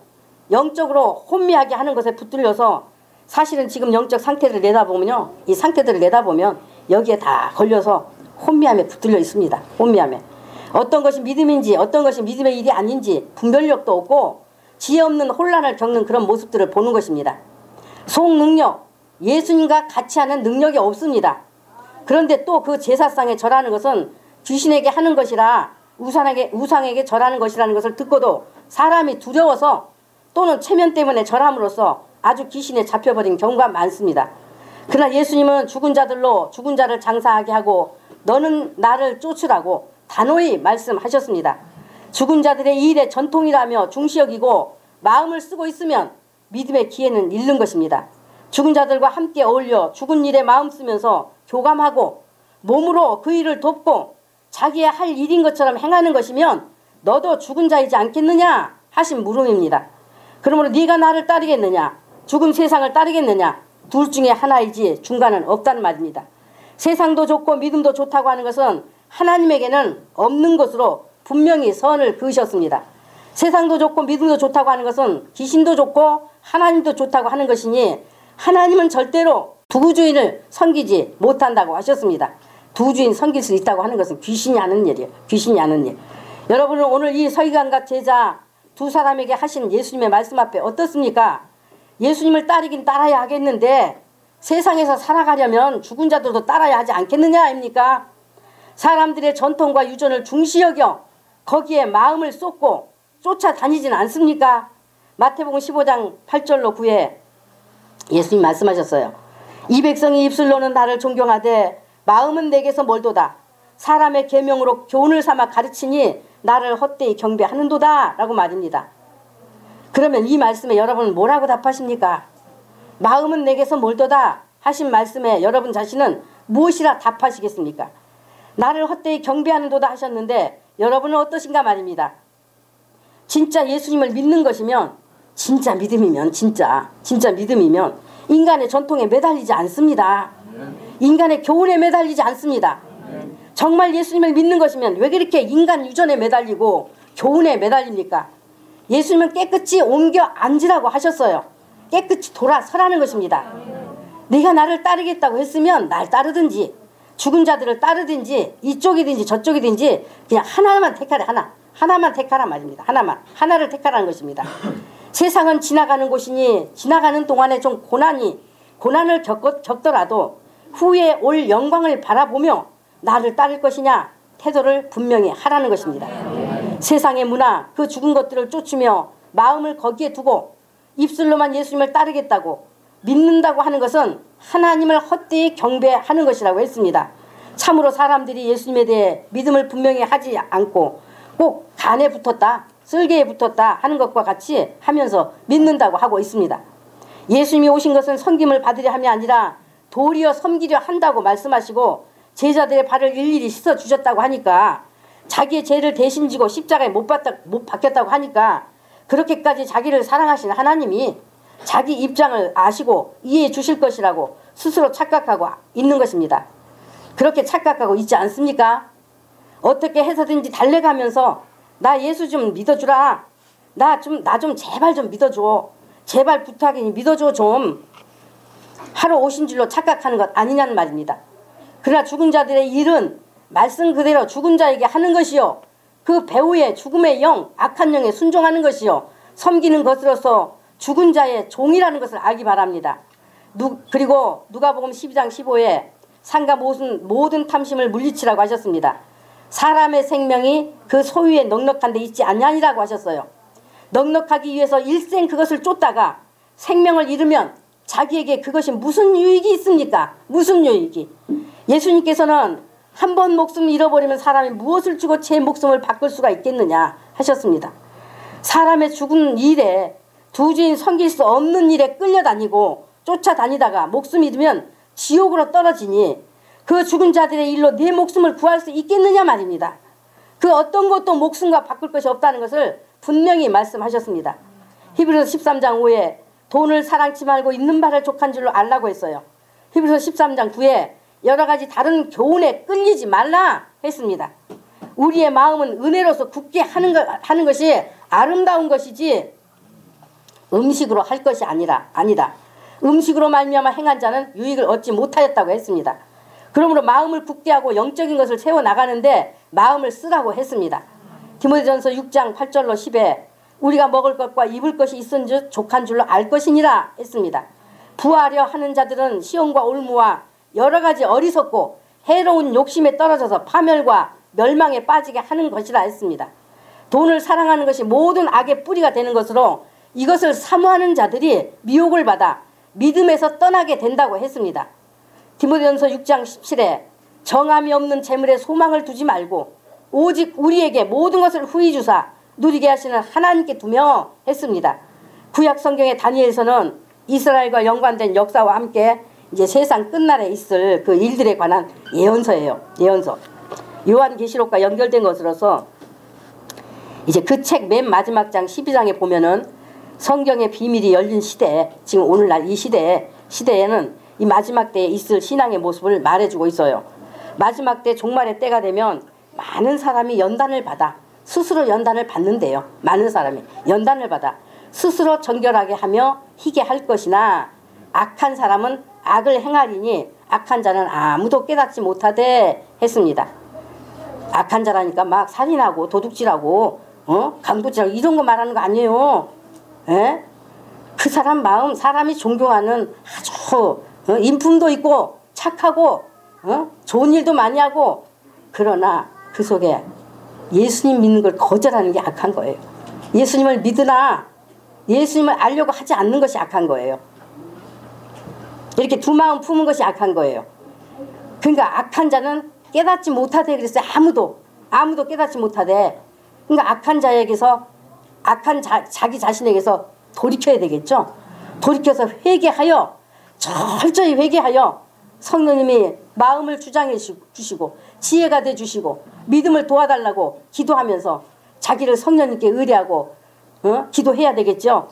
영적으로 혼미하게 하는 것에 붙들려서 사실은 지금 영적 상태를 내다보면요. 이 상태들을 내다보면 여기에 다 걸려서 혼미함에 붙들려 있습니다. 혼미함에. 어떤 것이 믿음인지 어떤 것이 믿음의 일이 아닌지 분별력도 없고 지혜 없는 혼란을 겪는 그런 모습들을 보는 것입니다. 속능력, 예수님과 같이 하는 능력이 없습니다. 그런데 또 그 제사상에 절하는 것은 귀신에게 하는 것이라 우상에게 절하는 것이라는 것을 듣고도 사람이 두려워서 또는 체면 때문에 절함으로써 아주 귀신에 잡혀버린 경우가 많습니다. 그러나 예수님은 죽은 자들로 죽은 자를 장사하게 하고 너는 나를 쫓으라고 단호히 말씀하셨습니다. 죽은 자들의 이 일의 전통이라며 중시 여기고 마음을 쓰고 있으면 믿음의 기회는 잃는 것입니다. 죽은 자들과 함께 어울려 죽은 일에 마음 쓰면서 교감하고 몸으로 그 일을 돕고 자기의 할 일인 것처럼 행하는 것이면 너도 죽은 자이지 않겠느냐 하신 물음입니다. 그러므로 네가 나를 따르겠느냐 죽은 세상을 따르겠느냐 둘 중에 하나이지 중간은 없다는 말입니다. 세상도 좋고 믿음도 좋다고 하는 것은 하나님에게는 없는 것으로 분명히 선을 그으셨습니다. 세상도 좋고 믿음도 좋다고 하는 것은 귀신도 좋고 하나님도 좋다고 하는 것이니 하나님은 절대로 두 주인을 섬기지 못한다고 하셨습니다. 두 주인 섬길 수 있다고 하는 것은 귀신이 하는 일이에요. 귀신이 하는 일. 여러분은 오늘 이 서기관과 제자 두 사람에게 하신 예수님의 말씀 앞에 어떻습니까? 예수님을 따르긴 따라야 하겠는데 세상에서 살아가려면 죽은 자들도 따라야 하지 않겠느냐 아닙니까? 사람들의 전통과 유전을 중시 여겨 거기에 마음을 쏟고 쫓아다니진 않습니까? 마태복음 15장 8절로 9에 예수님 말씀하셨어요. 이 백성이 입술로는 나를 존경하되 마음은 내게서 멀도다. 사람의 계명으로 교훈을 삼아 가르치니 나를 헛되이 경배하는도다 라고 말입니다. 그러면 이 말씀에 여러분은 뭐라고 답하십니까? 마음은 내게서 멀도다 하신 말씀에 여러분 자신은 무엇이라 답하시겠습니까? 나를 헛되이 경배하는도다 하셨는데 여러분은 어떠신가 말입니다. 진짜 예수님을 믿는 것이면, 진짜 믿음이면, 진짜 믿음이면 인간의 전통에 매달리지 않습니다. 인간의 교훈에 매달리지 않습니다. 정말 예수님을 믿는 것이면 왜 그렇게 인간 유전에 매달리고 교훈에 매달립니까? 예수님은 깨끗이 옮겨 앉으라고 하셨어요. 깨끗이 돌아서라는 것입니다. 네가 나를 따르겠다고 했으면 날 따르든지 죽은 자들을 따르든지 이쪽이든지 저쪽이든지 그냥 하나만 택하라. 하나만 택하라 말입니다. 하나를 택하라는 것입니다. 세상은 지나가는 곳이니 지나가는 동안에 좀 고난을 겪더라도 후에 올 영광을 바라보며 나를 따를 것이냐 태도를 분명히 하라는 것입니다. 세상의 문화, 그 죽은 것들을 쫓으며 마음을 거기에 두고 입술로만 예수님을 따르겠다고 믿는다고 하는 것은 하나님을 헛되이 경배하는 것이라고 했습니다. 참으로 사람들이 예수님에 대해 믿음을 분명히 하지 않고 꼭 간에 붙었다, 쓸개에 붙었다 하는 것과 같이 하면서 믿는다고 하고 있습니다. 예수님이 오신 것은 섬김을 받으려 함이 아니라 도리어 섬기려 한다고 말씀하시고 제자들의 발을 일일이 씻어주셨다고 하니까, 자기의 죄를 대신 지고 십자가에 못 박혔다고 하니까 그렇게까지 자기를 사랑하신 하나님이 자기 입장을 아시고 이해해 주실 것이라고 스스로 착각하고 있는 것입니다. 그렇게 착각하고 있지 않습니까? 어떻게 해서든지 달래가면서 나 예수 좀 믿어주라, 나 좀 제발 좀 믿어줘, 제발 부탁이니 믿어줘 좀 하러 오신 줄로 착각하는 것 아니냐는 말입니다. 그러나 죽은 자들의 일은 말씀 그대로 죽은 자에게 하는 것이요, 그 배후의 죽음의 영, 악한 영에 순종하는 것이요, 섬기는 것으로서 죽은 자의 종이라는 것을 알기 바랍니다. 그리고 누가복음 12장 15에 상가 모든 탐심을 물리치라고 하셨습니다. 사람의 생명이 그 소유에 넉넉한 데 있지 아니하니라고 하셨어요. 넉넉하기 위해서 일생 그것을 쫓다가 생명을 잃으면 자기에게 그것이 무슨 유익이 있습니까? 무슨 유익이? 예수님께서는 한 번 목숨을 잃어버리면 사람이 무엇을 주고 제 목숨을 바꿀 수가 있겠느냐 하셨습니다. 사람의 죽은 일에, 두 주인 섬길 수 없는 일에 끌려다니고 쫓아다니다가 목숨 잃으면 지옥으로 떨어지니 그 죽은 자들의 일로 내 목숨을 구할 수 있겠느냐 말입니다. 그 어떤 것도 목숨과 바꿀 것이 없다는 것을 분명히 말씀하셨습니다. 히브리서 13장 5에 돈을 사랑치 말고 있는 바를 족한 줄로 알라고 했어요. 히브리서 13장 9에 여러 가지 다른 교훈에 끌리지 말라 했습니다. 우리의 마음은 은혜로서 굳게 하는 것이 아름다운 것이지 음식으로 할 것이 아니다. 음식으로 말미암아 행한 자는 유익을 얻지 못하였다고 했습니다. 그러므로 마음을 굳게 하고 영적인 것을 세워나가는데 마음을 쓰라고 했습니다. 디모데전서 6장 8절로 10에 우리가 먹을 것과 입을 것이 있은즉 족한 줄로 알 것이니라 했습니다. 부하려 하는 자들은 시험과 올무와 여러 가지 어리석고 해로운 욕심에 떨어져서 파멸과 멸망에 빠지게 하는 것이라 했습니다. 돈을 사랑하는 것이 모든 악의 뿌리가 되는 것으로 이것을 사모하는 자들이 미혹을 받아 믿음에서 떠나게 된다고 했습니다. 디모데전서 6장 17에 정함이 없는 재물에 소망을 두지 말고 오직 우리에게 모든 것을 후히 주사 누리게 하시는 하나님께 두며 했습니다. 구약 성경의 다니엘서는 이스라엘과 연관된 역사와 함께 이제 세상 끝날에 있을 그 일들에 관한 예언서예요. 예언서. 요한계시록과 연결된 것으로서 이제 그 책 맨 마지막 장 12장에 보면은 성경의 비밀이 열린 시대, 지금 오늘날 이 시대에는 이 마지막 때에 있을 신앙의 모습을 말해주고 있어요. 마지막 때 종말의 때가 되면 많은 사람이 연단을 받아 스스로 연단을 받는데요. 많은 사람이 연단을 받아 스스로 정결하게 하며 희게 할 것이나 악한 사람은 악을 행하리니 악한 자는 아무도 깨닫지 못하되 했습니다. 악한 자라니까 막 살인하고 도둑질하고 강도질하고 이런 거 말하는 거 아니에요. 에? 그 사람 마음, 사람이 존경하는 아주 인품도 있고 착하고 좋은 일도 많이 하고, 그러나 그 속에 예수님 믿는 걸 거절하는 게 악한 거예요. 예수님을 믿으나 예수님을 알려고 하지 않는 것이 악한 거예요. 이렇게 두 마음 품은 것이 악한 거예요. 그러니까 악한 자는 깨닫지 못하되 그랬어요. 아무도 깨닫지 못하되. 그러니까 악한 자에게서 자기 자신에게서 돌이켜야 되겠죠. 돌이켜서 회개하여 철저히 회개하여 성령님이 마음을 주장해 주시고 지혜가 돼 주시고 믿음을 도와달라고 기도하면서 자기를 성령님께 의뢰하고 기도해야 되겠죠.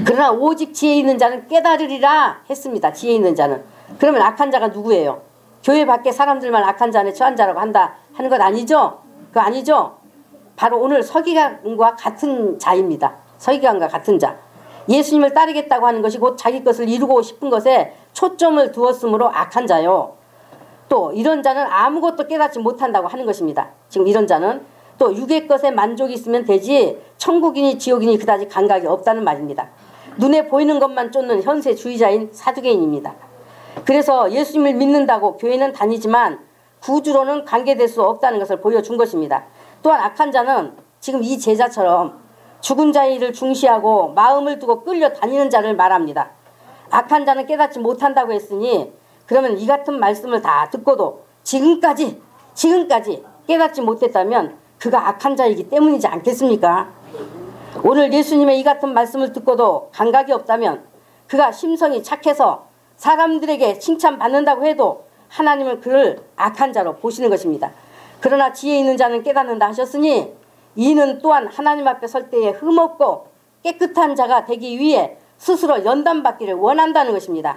그러나 오직 지혜 있는 자는 깨달으리라 했습니다. 지혜 있는 자는. 그러면 악한 자가 누구예요? 교회 밖에 사람들만 악한 자 안에 처한 자라고 한다 하는 것 아니죠? 그거 아니죠? 바로 오늘 서기관과 같은 자입니다. 서기관과 같은 자. 예수님을 따르겠다고 하는 것이 곧 자기 것을 이루고 싶은 것에 초점을 두었으므로 악한 자요. 또 이런 자는 아무것도 깨닫지 못한다고 하는 것입니다. 지금 이런 자는 또 육의 것에 만족이 있으면 되지 천국이니 지옥이니 그다지 감각이 없다는 말입니다. 눈에 보이는 것만 쫓는 현세주의자인 사두개인입니다. 그래서 예수님을 믿는다고 교회는 다니지만 구주로는 관계될 수 없다는 것을 보여준 것입니다. 또한 악한 자는 지금 이 제자처럼 죽은 자의 일을 중시하고 마음을 두고 끌려다니는 자를 말합니다. 악한 자는 깨닫지 못한다고 했으니 그러면 이 같은 말씀을 다 듣고도 지금까지 깨닫지 못했다면 그가 악한 자이기 때문이지 않겠습니까? 오늘 예수님의 이 같은 말씀을 듣고도 감각이 없다면 그가 심성이 착해서 사람들에게 칭찬받는다고 해도 하나님은 그를 악한 자로 보시는 것입니다. 그러나 지혜 있는 자는 깨닫는다 하셨으니 이는 또한 하나님 앞에 설 때에 흠없고 깨끗한 자가 되기 위해 스스로 연단받기를 원한다는 것입니다.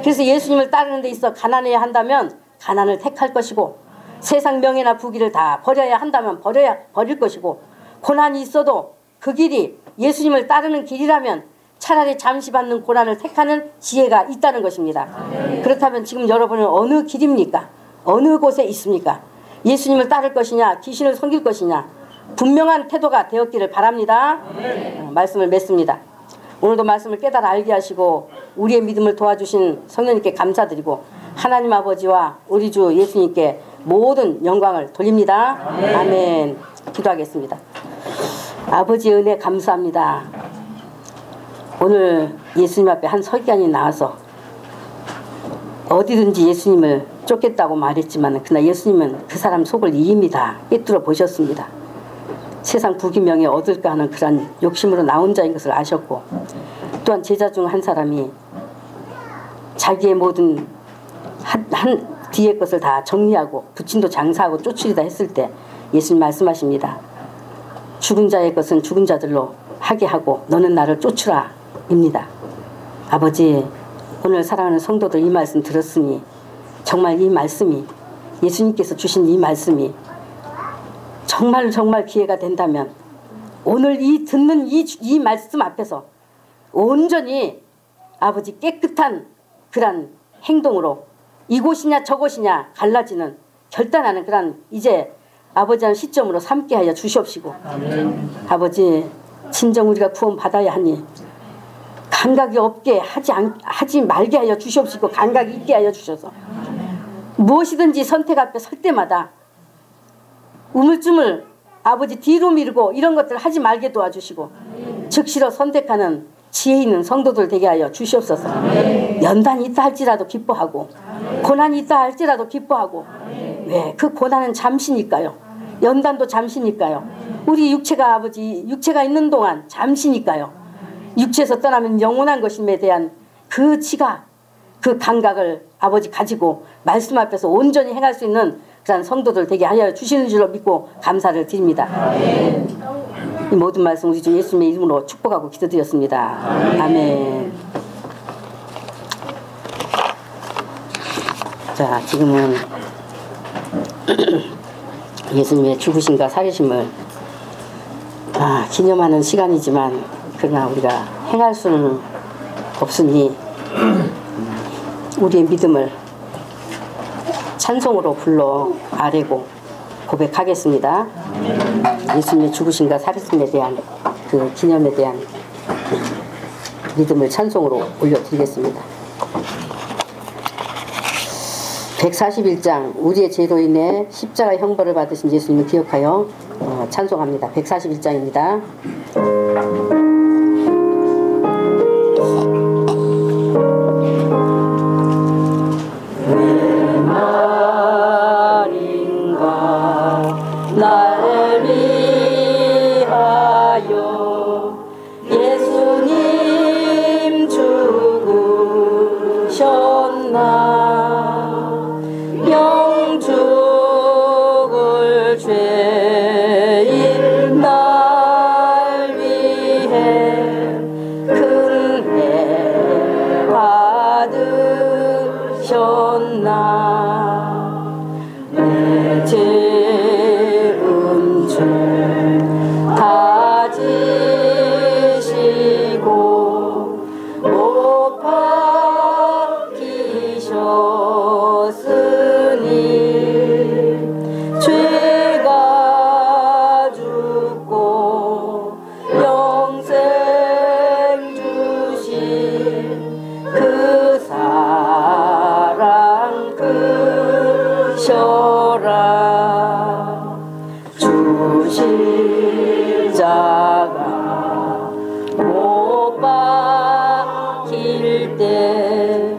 그래서 예수님을 따르는 데 있어 가난해야 한다면 가난을 택할 것이고 세상 명예나 부귀를 다 버려야 한다면 버릴 것이고 고난이 있어도 그 길이 예수님을 따르는 길이라면 차라리 잠시 받는 고난을 택하는 지혜가 있다는 것입니다. 그렇다면 지금 여러분은 어느 길입니까? 어느 곳에 있습니까? 예수님을 따를 것이냐 귀신을 섬길 것이냐 분명한 태도가 되었기를 바랍니다. 말씀을 맺습니다. 오늘도 말씀을 깨달아 알게 하시고 우리의 믿음을 도와주신 성령님께 감사드리고 하나님 아버지와 우리 주 예수님께 모든 영광을 돌립니다. 아멘. 기도하겠습니다. 아버지의 은혜 감사합니다. 오늘 예수님 앞에 한 서기관이 나와서 어디든지 예수님을 쫓겠다고 말했지만 그러나 예수님은 그 사람 속을 이미 다 꿰뚫어 보셨습니다. 세상 부귀명예 얻을까 하는 그런 욕심으로 나온 자인 것을 아셨고 또한 제자 중 한 사람이 자기의 모든 한 뒤의 것을 다 정리하고 부친도 장사하고 쫓으리다 했을 때 예수님 말씀하십니다. 죽은 자의 것은 죽은 자들로 하게 하고 너는 나를 쫓으라 입니다. 아버지 오늘 사랑하는 성도들 이 말씀 들었으니 정말 이 말씀이 예수님께서 주신 이 말씀이 정말 기회가 된다면 오늘 이 듣는 이 말씀 앞에서 온전히 아버지 깨끗한 그런 행동으로 이곳이냐 저곳이냐 갈라지는 결단하는 그런 이제 아버지의 시점으로 삼게 하여 주시옵시고 아멘. 아버지 진정 우리가 구원 받아야 하니 감각이 없게 하지 말게 하여 주시옵시고 감각이 있게 하여 주셔서 무엇이든지 선택 앞에 설 때마다 우물쭈물 아버지 뒤로 밀고 이런 것들 하지 말게 도와주시고 즉시로 선택하는 지혜 있는 성도들 되게 하여 주시옵소서. 연단이 있다 할지라도 기뻐하고 고난이 있다 할지라도 기뻐하고 왜? 그 고난은 잠시니까요. 연단도 잠시니까요. 우리 육체가 아버지 육체가 있는 동안 잠시니까요. 육체에서 떠나면 영원한 것임에 대한 그 지각 그 감각을 아버지 가지고 말씀 앞에서 온전히 행할 수 있는 그런 성도들 되게 하여 주시는 줄로 믿고 감사를 드립니다. 이 모든 말씀 우리 주 예수님의 이름으로 축복하고 기도드렸습니다. 아멘. 자, 지금은 예수님의 죽으심과 살리심을 기념하는 시간이지만 그러나 우리가 행할 수는 없으니 우리의 믿음을 찬송으로 불러 아뢰고 고백하겠습니다. 예수님의 죽으심과 살리심에 대한 그 기념에 대한 믿음을 찬송으로 올려드리겠습니다. 141장 우리의 죄로 인해 십자가 형벌을 받으신 예수님을 기억하여 찬송합니다. 141장입니다. 날 주셔라. 주 십자가 못 박힐 때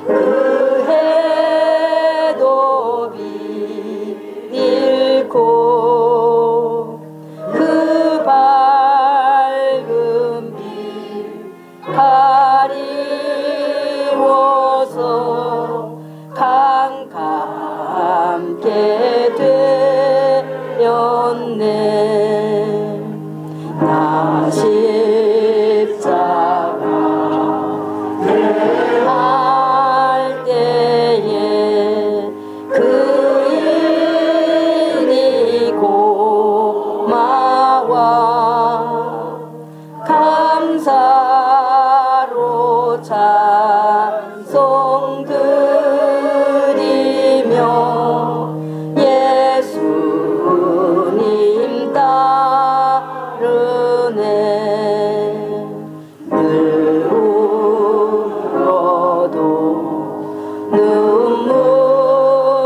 그 해도 비일고 그 밝은 빛 가리워서 캄캄게 되었네. 나 십자가 할 때에 그 일이 고마워 감사로 찬송 드리며 예수님 따르네. 늘 울어도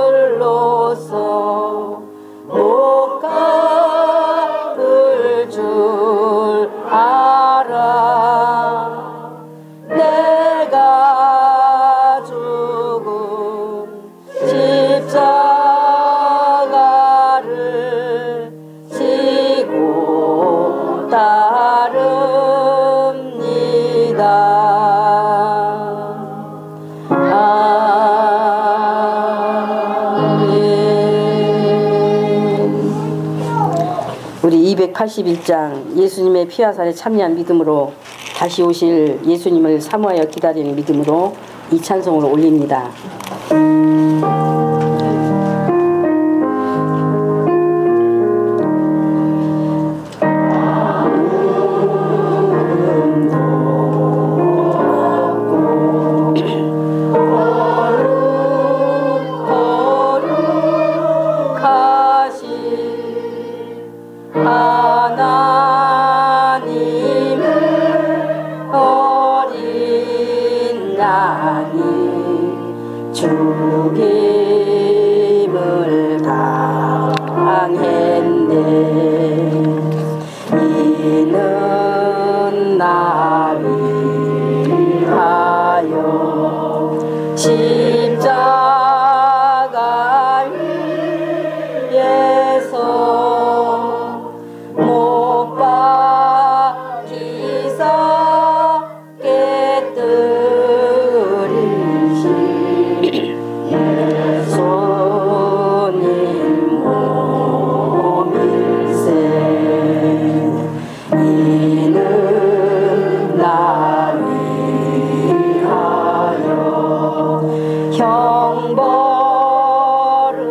눈물로써 못 갚을 줄 알아. 내가 죽은 십자가를 지고 따릅니다. 우리 281장 예수님의 피와 살에 참여한 믿음으로 다시 오실 예수님을 사모하여 기다리는 믿음으로 이 찬송을 올립니다. 하나님을 어린 양이 죽임을 당했네. 이는 나 위하여 십자가 위에서 못 박히사 깨뜨리신 예수님 몸일세. 이는 나 위하여 형벌을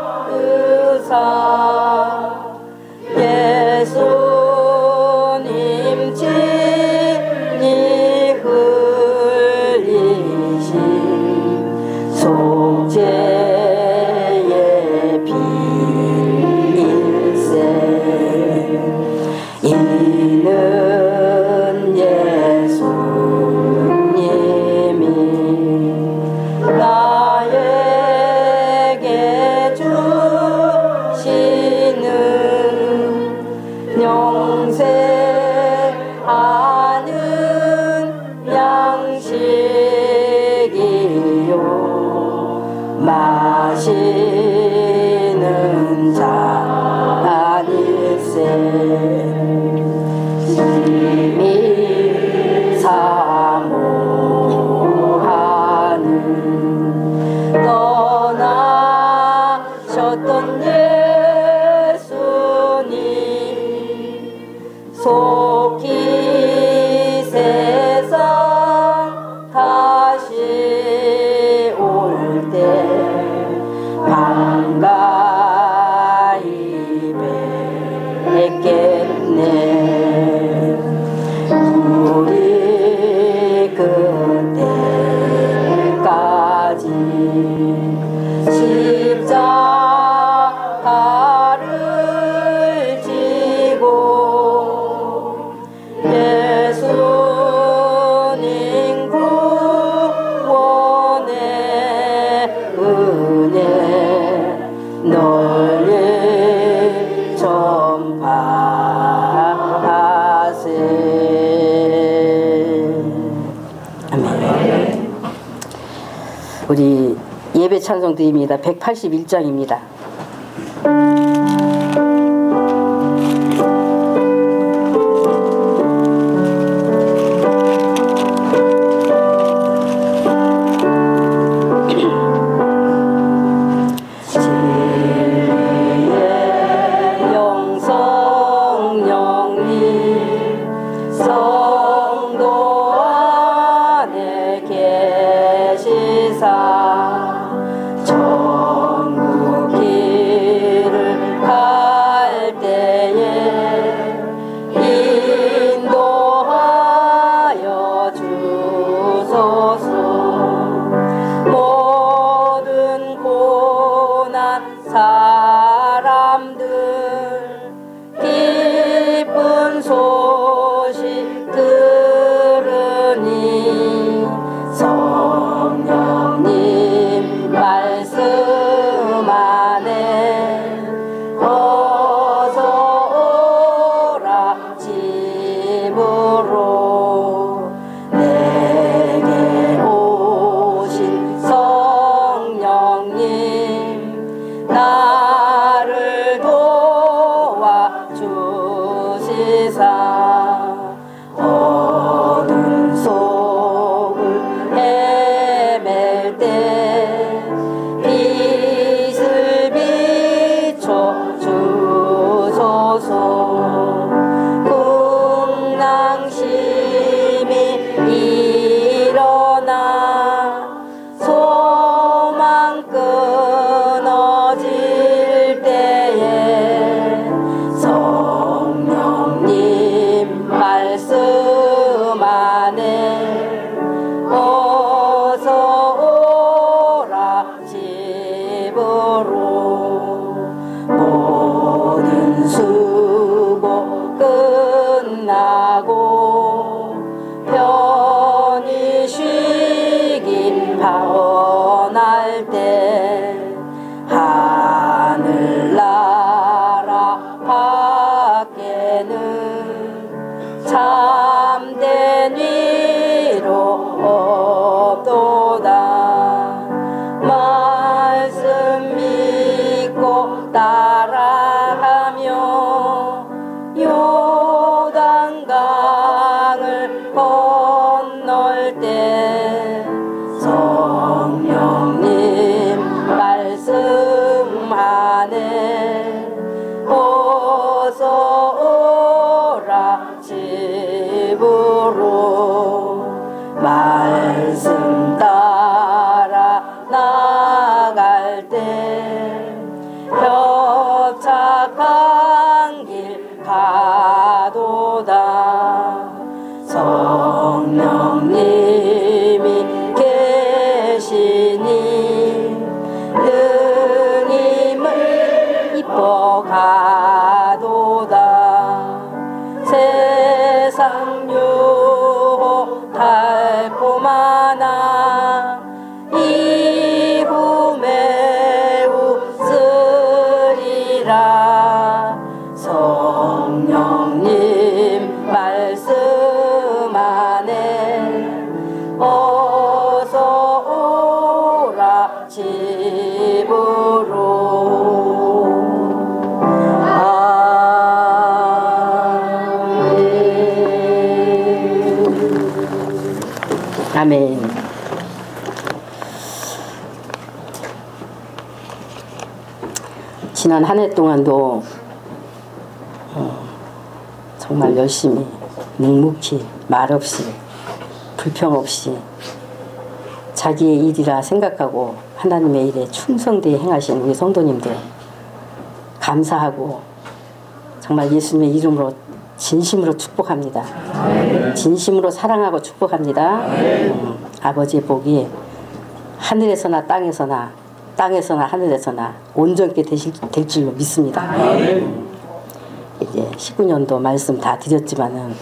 받으사 예수님 진이 흘리신 속죄의 피일세. 이는 예수님이 나에게 주시는 영생하는 양식이요 마시는 잔일세. 이미 사모하는 떠나셨던 예수님 속히 세상 다시 올 때 반가이 뵙겠네. 우리 그때까지 십자가를 지고 예수님 구원의 은혜 널리 전파하세. 아멘. 우리 예배 찬송 드립니다. 181장입니다. 말씀 따라 나갈 때 협착한 길 가도다. 성령님이 계시니 능임을 입어 가도다. 세상 유혹 달포 많아 이후 매우 쓰리라. 성령님 말씀 안에 어서 오라 집으로. 아멘. 지난 한 해 동안도 정말 열심히 묵묵히 말없이 불평 없이 자기의 일이라 생각하고 하나님의 일에 충성되게 행하신 우리 성도님들 감사하고 정말 예수님의 이름으로 진심으로 축복합니다. 진심으로 사랑하고 축복합니다. 아버지의 복이 하늘에서나 땅에서나 하늘에서나 온전케 될 줄로 믿습니다. 이제 19년도 말씀 다 드렸지만은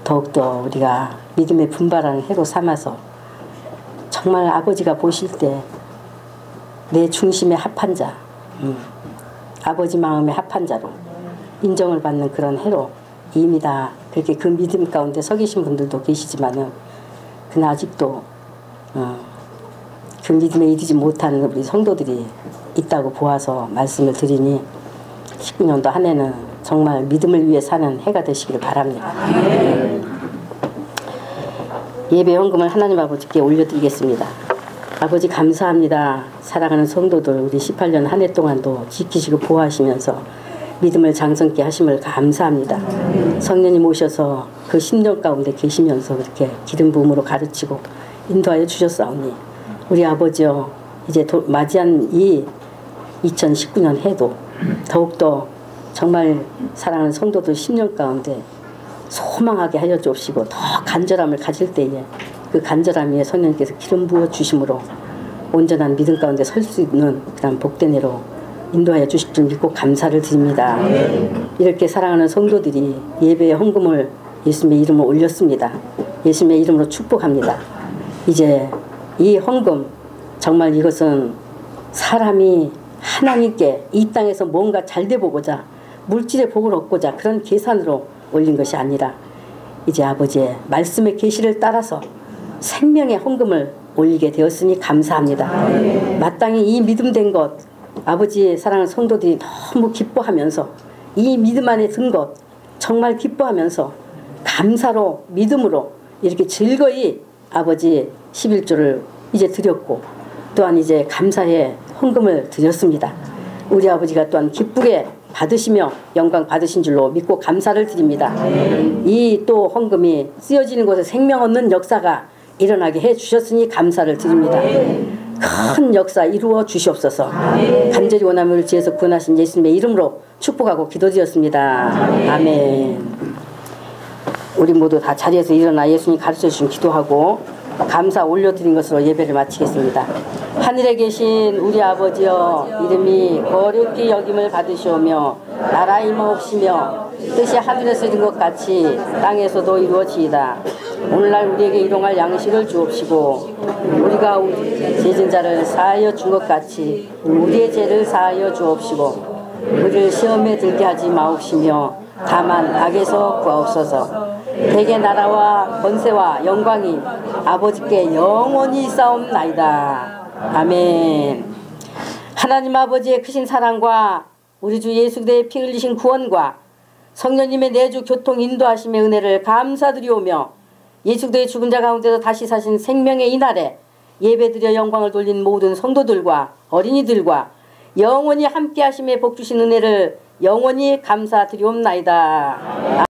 더욱더 우리가 믿음의 분발하는 해로 삼아서 정말 아버지가 보실 때 내 중심에 합한 자, 아버지 마음에 합한 자로 인정을 받는 그런 해로 이미 다 그렇게 그 믿음 가운데 서 계신 분들도 계시지만은 그러나 아직도 그 믿음에 이르지 못하는 우리 성도들이 있다고 보아서 말씀을 드리니 19년도 한 해는 정말 믿음을 위해 사는 해가 되시기를 바랍니다. 예배 헌금을 하나님 아버지께 올려드리겠습니다. 아버지 감사합니다. 사랑하는 성도들 우리 18년 한 해 동안도 지키시고 보호하시면서 믿음을 장성케 하심을 감사합니다. 성령님 오셔서 그 10년 가운데 계시면서 그렇게 기름 부음으로 가르치고 인도하여 주셨사오니 우리 아버지여 이제 맞이한 이 2019년 해도 더욱더 정말 사랑하는 성도들 10년 가운데 소망하게 하여 주옵시고 더 간절함을 가질 때에 그 간절함 위에 성령님께서 기름 부어 주심으로 온전한 믿음 가운데 설 수 있는 그런 복된 해로 인도하여 주실 줄 믿고 감사를 드립니다. 이렇게 사랑하는 성도들이 예배의 헌금을 예수님의 이름으로 올렸습니다. 예수님의 이름으로 축복합니다. 이제 이 헌금 정말 이것은 사람이 하나님께 이 땅에서 뭔가 잘돼 보고자 물질의 복을 얻고자 그런 계산으로 올린 것이 아니라 이제 아버지의 말씀의 계시를 따라서 생명의 헌금을 올리게 되었으니 감사합니다. 마땅히 이 믿음된 것 아버지의 사랑하는 성도들이 너무 기뻐하면서 이 믿음 안에 든 것 정말 기뻐하면서 감사로 믿음으로 이렇게 즐거이 아버지 11조를 이제 드렸고 또한 이제 감사의 헌금을 드렸습니다. 우리 아버지가 또한 기쁘게 받으시며 영광 받으신 줄로 믿고 감사를 드립니다. 이 또 헌금이 쓰여지는 곳에 생명 얻는 역사가 일어나게 해주셨으니 감사를 드립니다. 큰 역사 이루어 주시옵소서. 간절히 원함을 지어서 구원하신 예수님의 이름으로 축복하고 기도드렸습니다. 아멘. 우리 모두 다 자리에서 일어나 예수님 가르쳐 주신 기도하고 감사 올려드린 것으로 예배를 마치겠습니다. 하늘에 계신 우리 아버지여 이름이 거룩히 여김을 받으시오며 나라 임하옵시며 뜻이 하늘에서 이룬 것 같이 땅에서도 이루어지이다. 오늘날 우리에게 일용할 양식을 주옵시고 우리가 죄진 자를 사하여 준 것 같이 우리의 죄를 사하여 주옵시고 우리를 시험에 들게 하지 마옵시며 다만 악에서 구하옵소서. 대개 나라와 권세와 영광이 아버지께 영원히 싸움나이다. 아멘. 하나님 아버지의 크신 사랑과 우리 주 예수 그리스도의 피 흘리신 구원과 성령님의 내주 교통 인도하심의 은혜를 감사드리오며 예수 그리스도의 죽은 자 가운데서 다시 사신 생명의 이날에 예배드려 영광을 돌린 모든 성도들과 어린이들과 영원히 함께 하심에 복 주신 은혜를 영원히 감사드리옵나이다.